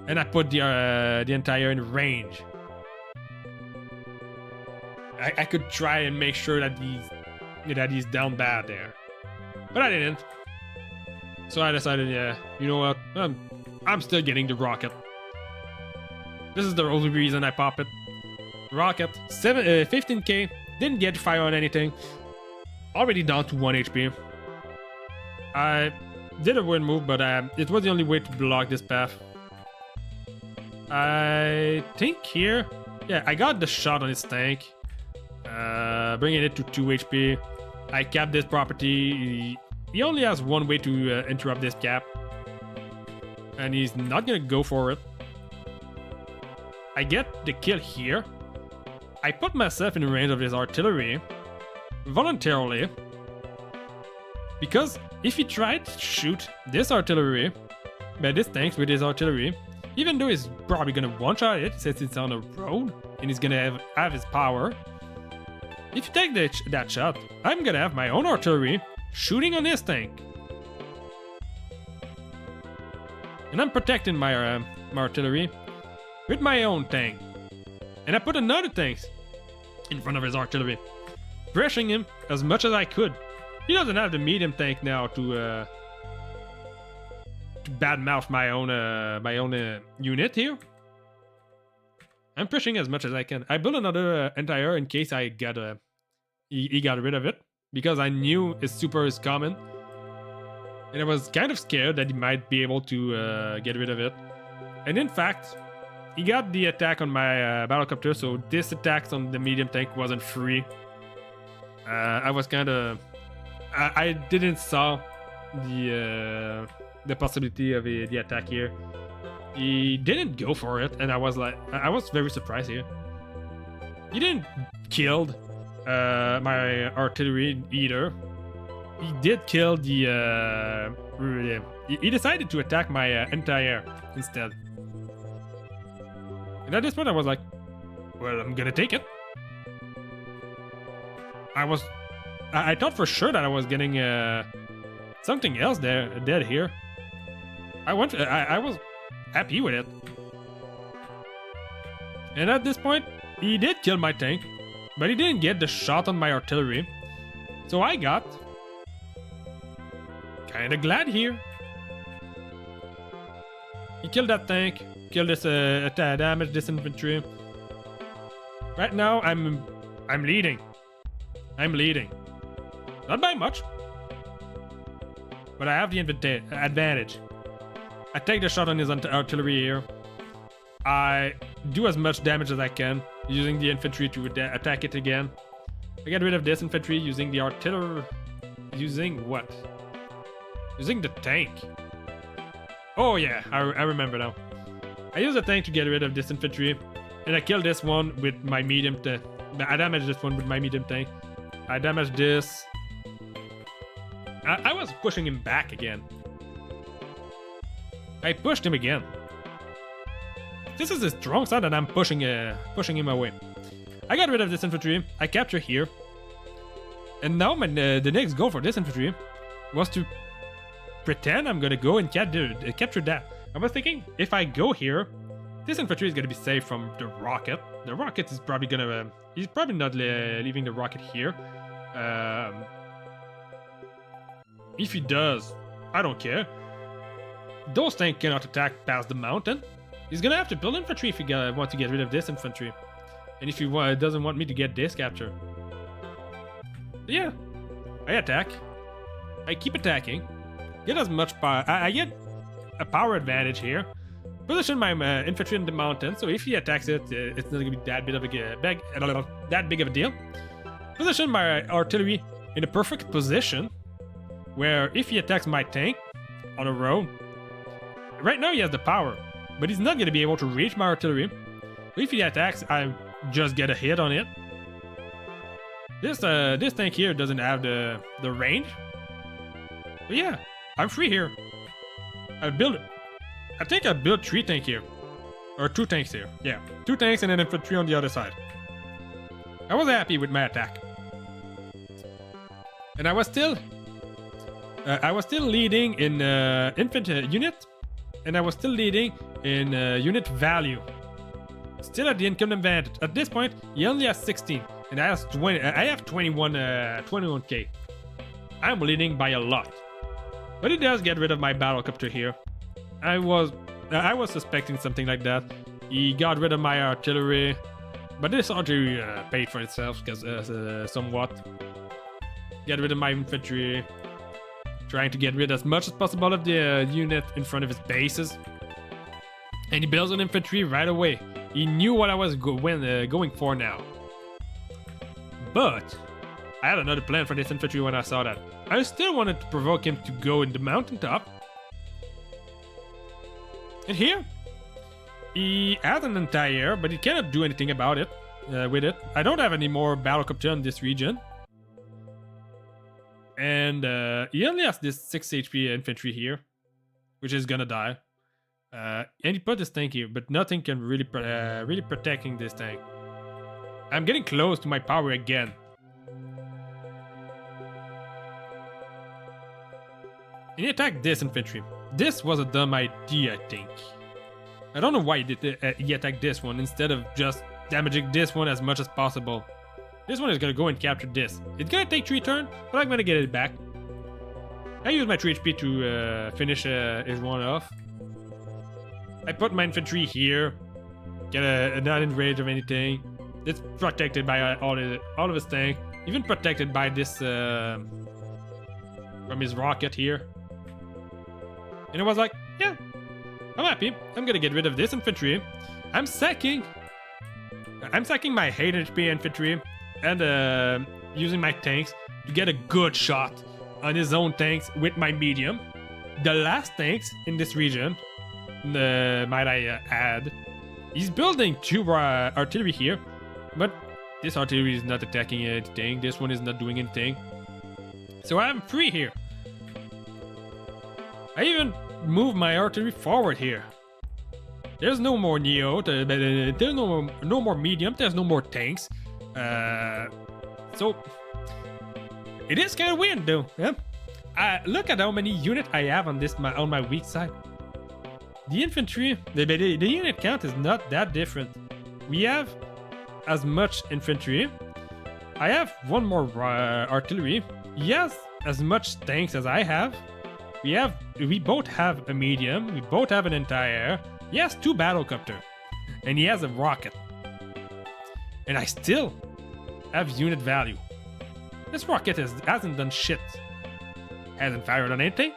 And I put the entire in range. I could try and make sure that he's down bad there, but I didn't. So I decided, yeah, you know what? I'm still getting the rocket. This is the only reason I pop it. Rocket, 15k, didn't get fire on anything. Already down to 1 HP. I did a weird move, but it was the only way to block this path. I think here, yeah, I got the shot on his tank, bringing it to 2 HP. I capped this property. He only has one way to interrupt this cap, and he's not gonna go for it. I get the kill here. I put myself in range of his artillery voluntarily, because if he tried to shoot this artillery, this tanks with his artillery, even though he's probably gonna one-shot it since it's on the road and he's gonna have his power, if you take that shot, I'm gonna have my own artillery shooting on his tank, and I'm protecting my artillery with my own tank. And I put another tank in front of his artillery, pressuring him as much as I could. He doesn't have the medium tank now to badmouth my own unit here. I'm pushing as much as I can. I built another entire in case I got he got rid of it, because I knew his super is coming, and I was kind of scared that he might be able to get rid of it. And in fact, he got the attack on my battlecopter, so this attack on the medium tank wasn't free. I was kind of... I didn't saw the possibility of the attack here. He didn't go for it, and I was very surprised here. He didn't kill my artillery either. He did kill the... he decided to attack my entire instead. And at this point I was like, well, I'm gonna take it. I thought for sure that I was getting something else dead here. I was happy with it. And at this point, he did kill my tank, but he didn't get the shot on my artillery. So I got kinda glad here. He killed that tank, killed this damage this infantry. Right now I'm leading. I'm leading. Not by much. But I have the advantage. I take the shot on his artillery here. I do as much damage as I can using the infantry to attack it again. I get rid of this infantry using the artillery. Using what? Using the tank. Oh yeah, I remember now. I use the tank to get rid of this infantry, and I kill this one with my medium tank. I damage this one with my medium tank. I damage this. I was pushing him back again. I pushed him again. This is a strong side, and I'm pushing him away. I got rid of this infantry. I capture here. And now the next goal for this infantry was to pretend I'm gonna go and capture that. I was thinking, if I go here, this infantry is gonna be safe from the rocket. The rocket is probably gonna... he's probably not leaving the rocket here. If he does, I don't care. Those tanks cannot attack past the mountain. He's gonna have to build infantry if he wants to get rid of this infantry. And if he doesn't want me to get this capture. Yeah, I attack. I keep attacking. Get as much power. I get a power advantage here. Position my infantry in the mountain, so if he attacks it, it's not gonna be that big of a deal. Position my artillery in a perfect position, where if he attacks my tank on a road, right now he has the power, but he's not gonna be able to reach my artillery. So if he attacks, I just get a hit on it. This tank here doesn't have the range. But yeah, I'm free here. I think I built 3 tanks here. Or 2 tanks here. Yeah, 2 tanks and an infantry on the other side. I was happy with my attack. And I was still leading in infantry unit, and I was still leading in unit value. Still at the income advantage. At this point, he only has 16, and I have 20. I have 21k. I'm leading by a lot, but he does get rid of my battlecopter here. I was suspecting something like that. He got rid of my artillery, but this artillery paid for itself because somewhat. Get rid of my infantry. Trying to get rid as much as possible of the unit in front of his bases. And he builds an infantry right away. He knew what I was going for now. But I had another plan for this infantry when I saw that. I still wanted to provoke him to go in the mountaintop. And here, he has an anti-air, but he cannot do anything about it. With it, I don't have any more battlecopter in this region. And he only has this 6 HP infantry here, which is gonna die. And he put this tank here, but nothing can really protecting this tank. I'm getting close to my power again. And he attacked this infantry. This was a dumb idea, I think. I don't know why he attacked this one instead of just damaging this one as much as possible. This one is gonna go and capture this. It's gonna take 3 turns, but I'm gonna get it back. I use my 3 HP to finish his one off. I put my infantry here. Get not in range of anything. It's protected by all of his tank. Even protected by this from his rocket here. And it was like, yeah, I'm happy. I'm gonna get rid of this infantry. I'm sacking my 8 HP infantry and using my tanks to get a good shot on his own tanks with my medium. The last tanks in this region, might I add. He's building 2 artillery here, but this artillery is not attacking anything. This one is not doing anything. So I'm free here. I even move my artillery forward here. There's no more Neo, there's no more medium, there's no more tanks. So it is kind of weird though. Yeah? Look at how many units I have on my weak side. The infantry, the unit count is not that different. We have as much infantry. I have 1 more artillery. He has as much tanks as I have. We both have a medium. We both have an anti-air. He has 2 battlecopter, and he has a rocket. And I still have unit value. This rocket hasn't done shit. Hasn't fired on anything.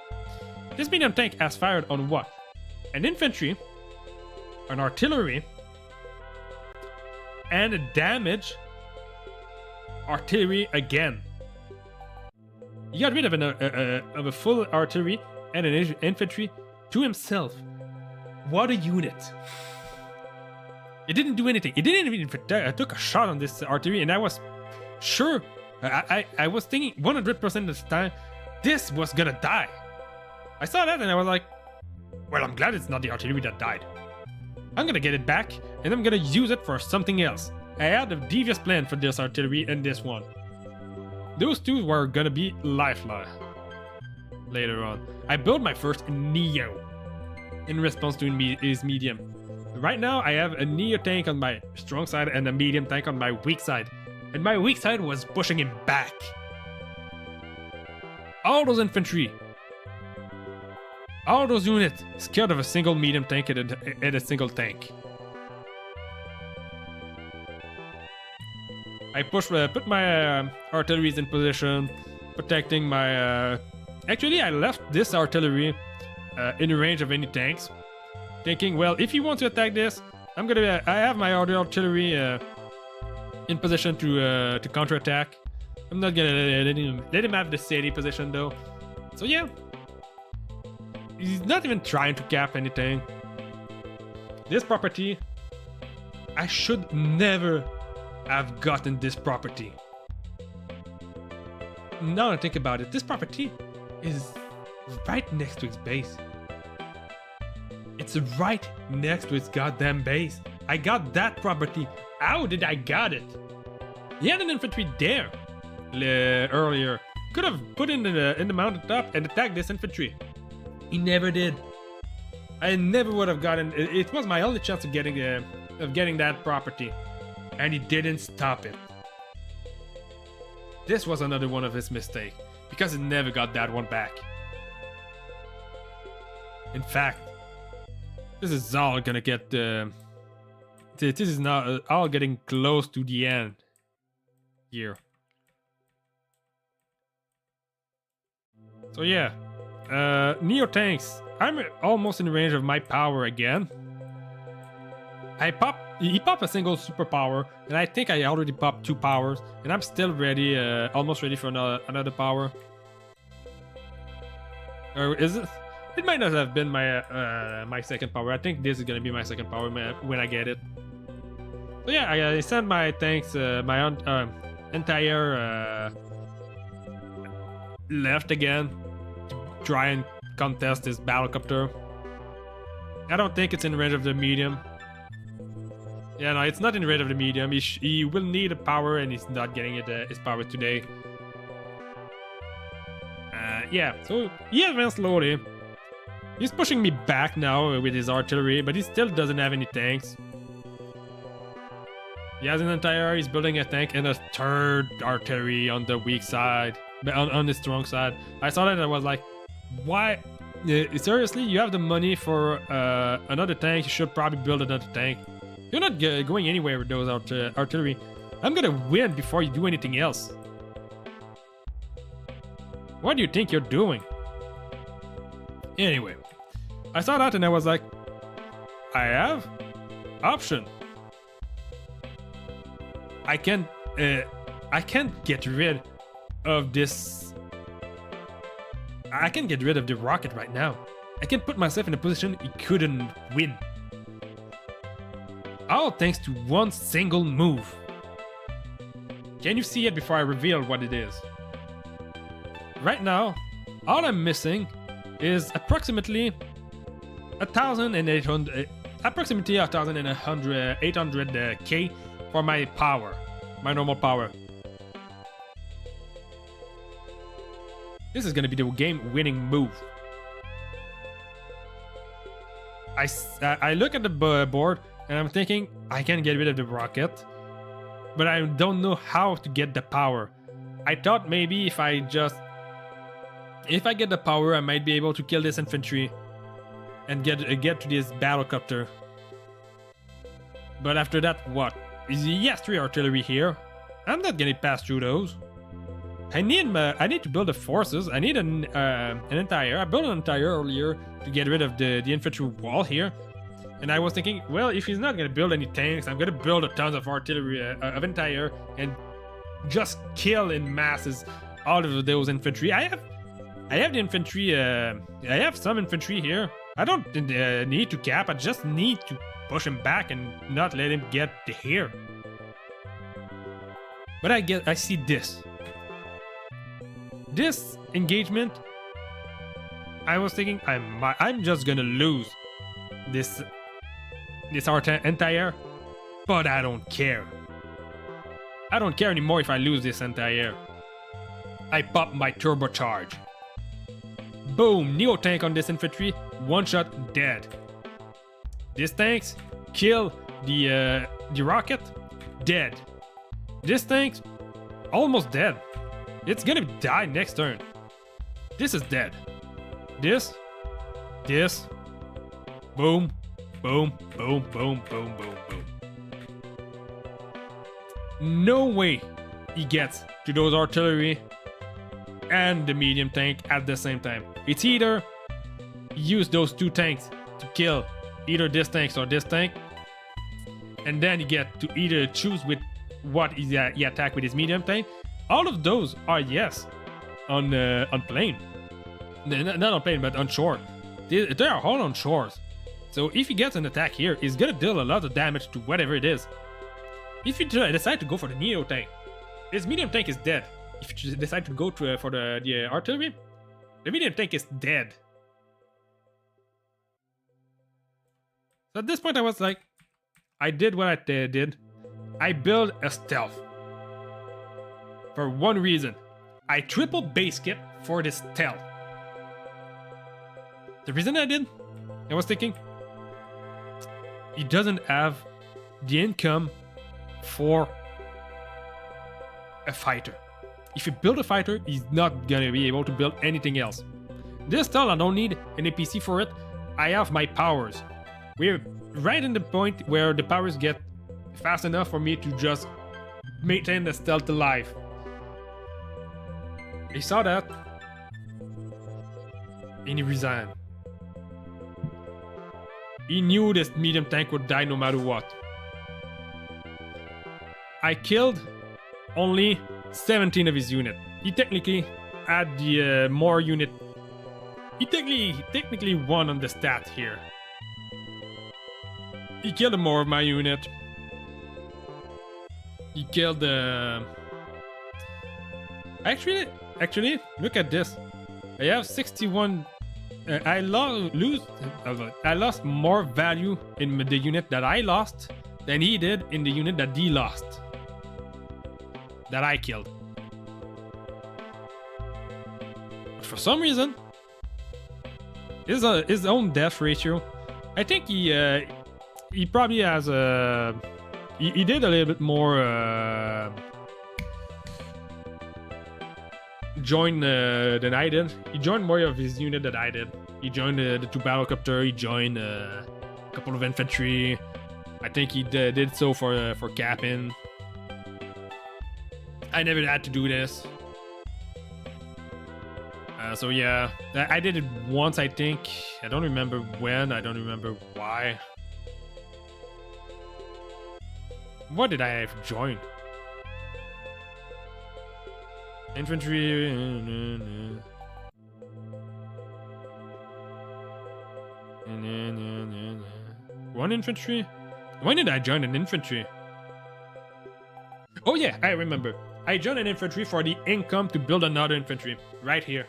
This medium tank has fired on what? An infantry, an artillery, and a damage artillery again. He got rid of a full artillery and an infantry to himself. What a unit. It didn't do anything. It didn't even took a shot on this artillery, and I was sure, I was thinking 100% of the time, this was gonna die. I saw that and I was like, well, I'm glad it's not the artillery that died. I'm gonna get it back, and I'm gonna use it for something else. I had a devious plan for this artillery and this one. Those two were gonna be lifeline later on. I built my first Neo in response to his medium. Right now, I have a Neo tank on my strong side and a medium tank on my weak side. And my weak side was pushing him back. All those infantry, all those units, scared of a single medium tank and a single tank. I put my artilleries in position, protecting my... Actually, I left this artillery in range of any tanks, thinking, well, if he wants to attack this, I have my other artillery in position to counterattack. I'm not gonna let him have the steady position though. So yeah, he's not even trying to cap anything. This property, I should never have gotten this property. Now I think about it, this property is right next to his base. It's right next to his goddamn base. I got that property. How did I got it? He had an infantry there earlier. Could have put in the mountaintop and attacked this infantry. He never did. I never would have gotten. It was my only chance of getting that property, and he didn't stop it. This was another one of his mistakes because he never got that one back. In fact, this is all gonna get. This is now all getting close to the end here. So yeah, Neo tanks. I'm almost in range of my power again. He popped a single superpower, and I think I already popped 2 powers, and I'm still ready, almost ready for another power. Or is it? It might not have been my my second power. I think this is gonna be my second power when I get it. So yeah, I sent my tanks, my entire left again to try and contest this battlecopter. I don't think it's in range of the medium. Yeah, no, it's not in range of the medium. He will need a power, and he's not getting it his power today. Yeah, so he advanced slowly. He's pushing me back now with his artillery, but he still doesn't have any tanks. He has an entire, he's building a tank and a third artillery on the weak side, on the strong side. I saw that and I was like, why? Seriously, you have the money for another tank, you should probably build another tank. You're not going anywhere with those artillery. I'm gonna win before you do anything else. What do you think you're doing? Anyway, I saw that and I was like, I have option. I can't get rid of this. I can't get rid of the rocket right now. I can put myself in a position he couldn't win. All thanks to one single move. Can you see it before I reveal what it is? Right now, all I'm missing is approximately 1,800, approximately 800k for my power, my normal power. This is gonna be the game-winning move. I look at the board and I'm thinking I can get rid of the rocket, but I don't know how to get the power. I thought maybe if I just If I get the power, I might be able to kill this infantry and get to this battlecopter. But after that, what? He has 3 artillery here. I'm not gonna pass through those. I need to build the forces. I need an entire. I built an entire earlier to get rid of the infantry wall here. And I was thinking, well, if he's not gonna build any tanks, I'm gonna build a tons of artillery of entire and just kill in masses all of those infantry. I have the infantry. I have some infantry here. I don't need to cap. I just need to push him back and not let him get to here. But I see this. This engagement. I was thinking I'm just gonna lose this entire, but I don't care. I don't care anymore if I lose this entire. I pop my turbocharge. Boom, Neo tank on this infantry, 1 shot dead. This tanks kill the rocket, dead. This tank's almost dead. It's gonna die next turn. This is dead. This, boom, boom, boom, boom, boom, boom, boom. No way he gets to those artillery and the medium tank at the same time. It's either use those 2 tanks to kill either this tank or this tank, and then you get to either choose with what he attack with his medium tank. All of those are yes on plane, not on plane but on shore. They are all on shores. So if he gets an attack here, he's gonna deal a lot of damage to whatever it is. If you decide to go for the Neo tank, his medium tank is dead. If you decide to go for the artillery, the medium tank is dead. So at this point I was like, I did what I did. I built a stealth. For one reason. I triple base kit for this stealth. The reason I did, I was thinking, he doesn't have the income for a fighter. If you build a fighter, he's not gonna be able to build anything else. This stealth, I don't need an APC for it. I have my powers. We're right in the point where the powers get fast enough for me to just maintain the stealth alive. He saw that and he resigned. He knew this medium tank would die no matter what. I killed only 17 of his unit. He technically had the more unit. He technically won on the stat here. He killed more of my unit. He killed the. Actually, look at this. I have 61. I lost more value in the unit that I lost than he did in the unit that he lost. That I killed. But for some reason, his own death ratio, I think he probably has a. He did a little bit more join than I did. He joined more of his unit than I did. He joined the 2 battlecopter. He joined a couple of infantry. I think he did so for capping. I never had to do this. So yeah, I did it once, I think. I don't remember when. I don't remember why. What did I have joined? Infantry. One infantry? When did I join an infantry? Oh yeah, I remember. I joined an infantry for the income to build another infantry. Right here.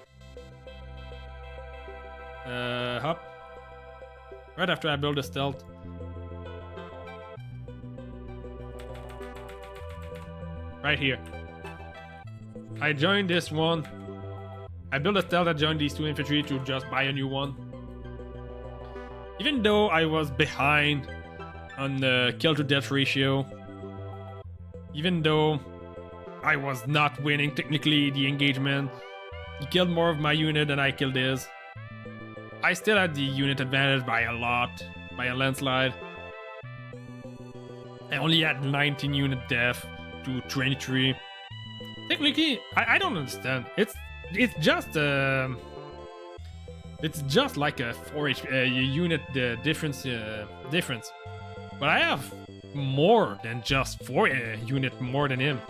Hop. Right after I build a stealth. Right here. I joined this one. I built a stealth that joined these 2 infantry to just buy a new one. Even though I was behind on the kill to death ratio. Even though I was not winning technically the engagement. He killed more of my unit than I killed his. I still had the unit advantage by a lot, by a landslide. I only had 19 unit death to 23. Technically, I don't understand. It's just like a 4 unit difference. But I have more than just 4 unit more than him.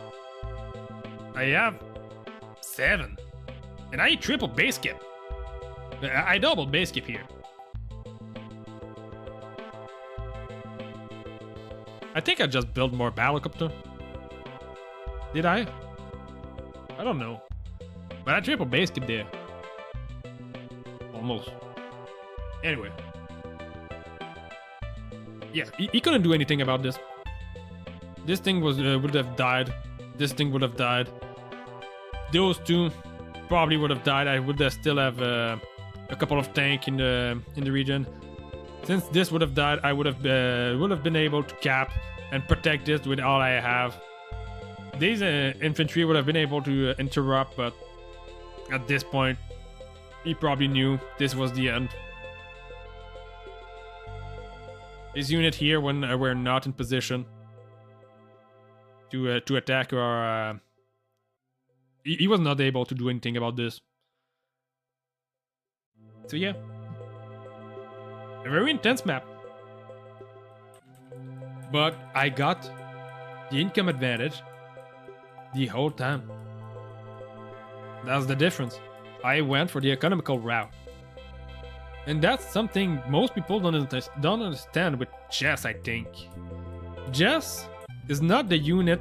I have 7, and I triple base skip. I double base skip here. I think I just built more battlecopter. Did I? I don't know. But I triple base skip there. Almost. Anyway. Yeah, he couldn't do anything about this. This thing was would have died. This thing would have died. Those two probably would have died. I would still have a couple of tanks in the region. Since this would have died, I would have been able to cap and protect this with all I have. These infantry would have been able to interrupt, but at this point, he probably knew this was the end. His unit here, when we're not in position to attack, or he was not able to do anything about this. So yeah, a very intense map. But I got the income advantage the whole time. That's the difference. I went for the economical route. And that's something most people don't understand with Jess, I think. Jess is not the unit.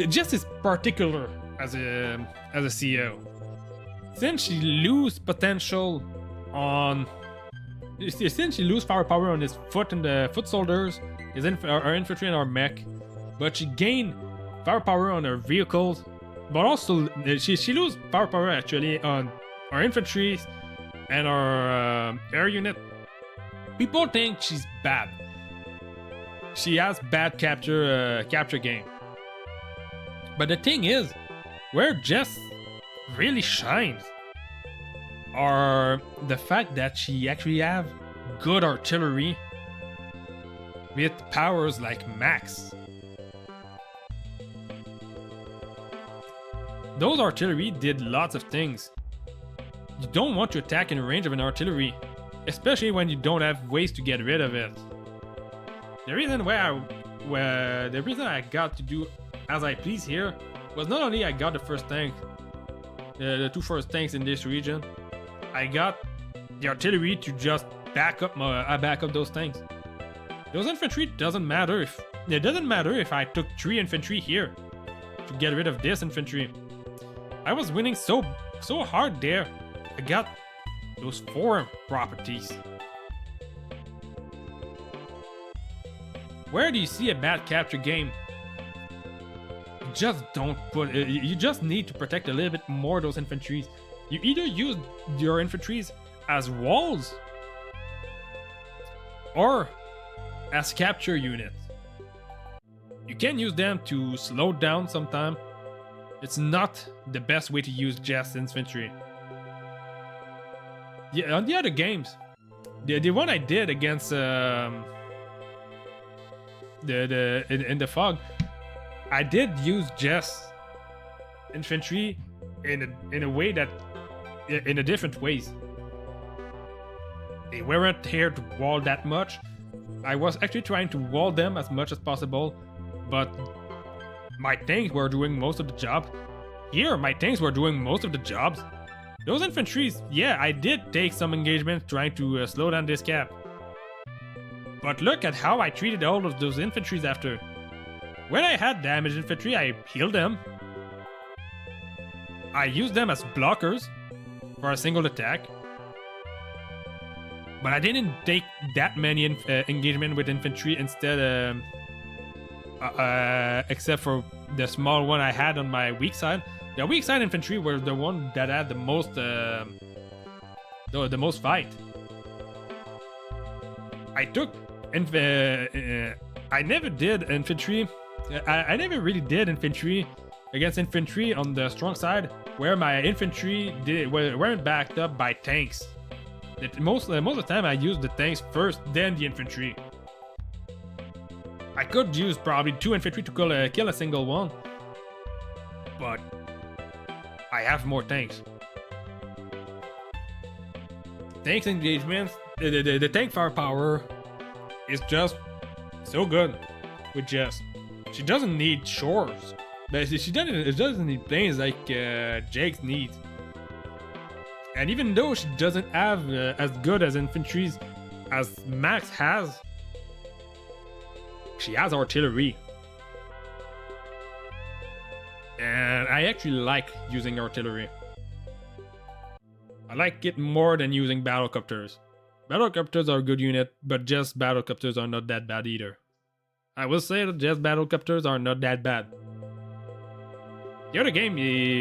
Jess is particular as a CEO. Since she lose potential on... Since she lose power on his foot and the foot soldiers, our infantry and our mech, but she gain power on her vehicles, but also she lose power actually on our infantry and our air unit. People think she's bad. She has bad capture game. But the thing is, where Jess really shines are the fact that she actually have good artillery with powers like max. Those artillery did lots of things. You don't want to attack in range of an artillery, especially when you don't have ways to get rid of it. The reason I got to do as I please here was not only I got the first tank, the 2 first tanks in this region, I got the artillery to just back up those tanks. Those infantry doesn't matter if I took 3 infantry here to get rid of this infantry. I was winning so hard there. I got those 4 properties. Where do you see a bad capture game? Just don't put. You just need to protect a little bit more those infantries. You either use your infantries as walls or as capture units. You can use them to slow down sometime. It's not the best way to use just infantry. Yeah, on the other games, the one I did against in the fog, I did use just infantry in a way that in a different ways. They weren't here to wall that much. I was actually trying to wall them as much as possible, but my tanks were doing most of the job. Here, my tanks were doing most of the jobs. Those infantries, yeah, I did take some engagement trying to slow down this cap. But look at how I treated all of those infantries after. When I had damaged infantry, I healed them. I used them as blockers for a single attack. But I didn't take that many engagement with infantry instead, except for the small one I had on my weak side. The weak side infantry were the one that had the most fight. I took I never did infantry. I never really did infantry against infantry on the strong side, where my infantry weren't backed up by tanks. Most of the time I use the tanks first, then the infantry. I could use probably 2 infantry to kill a single one, but I have more tanks. Tanks engagements, the tank firepower is just so good with Jess. She doesn't need shores, but she doesn't need planes like Jake's needs. And even though she doesn't have as good as infantries as Max has, she has artillery. And I actually like using artillery. I like it more than using battlecopters. Battlecopters are a good unit, but just battlecopters are not that bad either. I will say that just battlecopters are not that bad. The other game,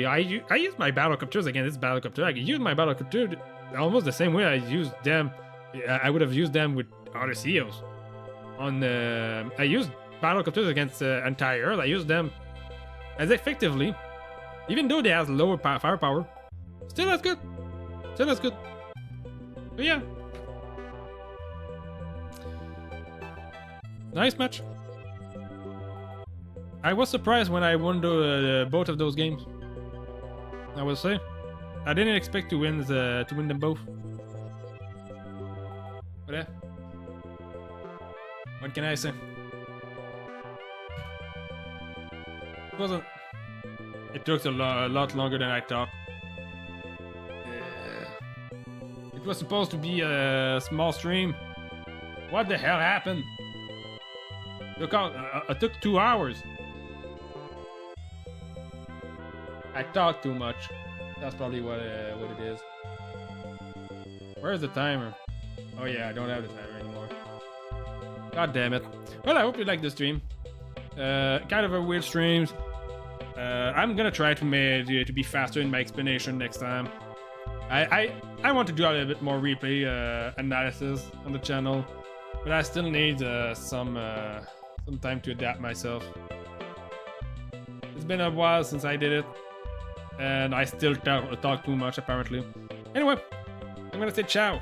I use my battlecopters against this battlecopter. I use my battlecopter almost the same way I used them. I would have used them with other CEOs. I used battlecopters against anti-air. I used them as effectively, even though they have lower firepower. Still as good. Still as good. But yeah. Nice match. I was surprised when I won both of those games. I will say, I didn't expect to win them both. But yeah, what can I say? It wasn't. It took a lot longer than I thought. It was supposed to be a small stream. What the hell happened? Look out! It took 2 hours. I talk too much. That's probably what it is. Where's the timer? Oh yeah, I don't have the timer anymore. God damn it. Well, I hope you like this stream. Kind of a weird stream. I'm gonna try to be faster in my explanation next time. I want to do a little bit more replay analysis on the channel, but I still need some time to adapt myself. It's been a while since I did it, and I still talk too much apparently. Anyway, I'm gonna say ciao.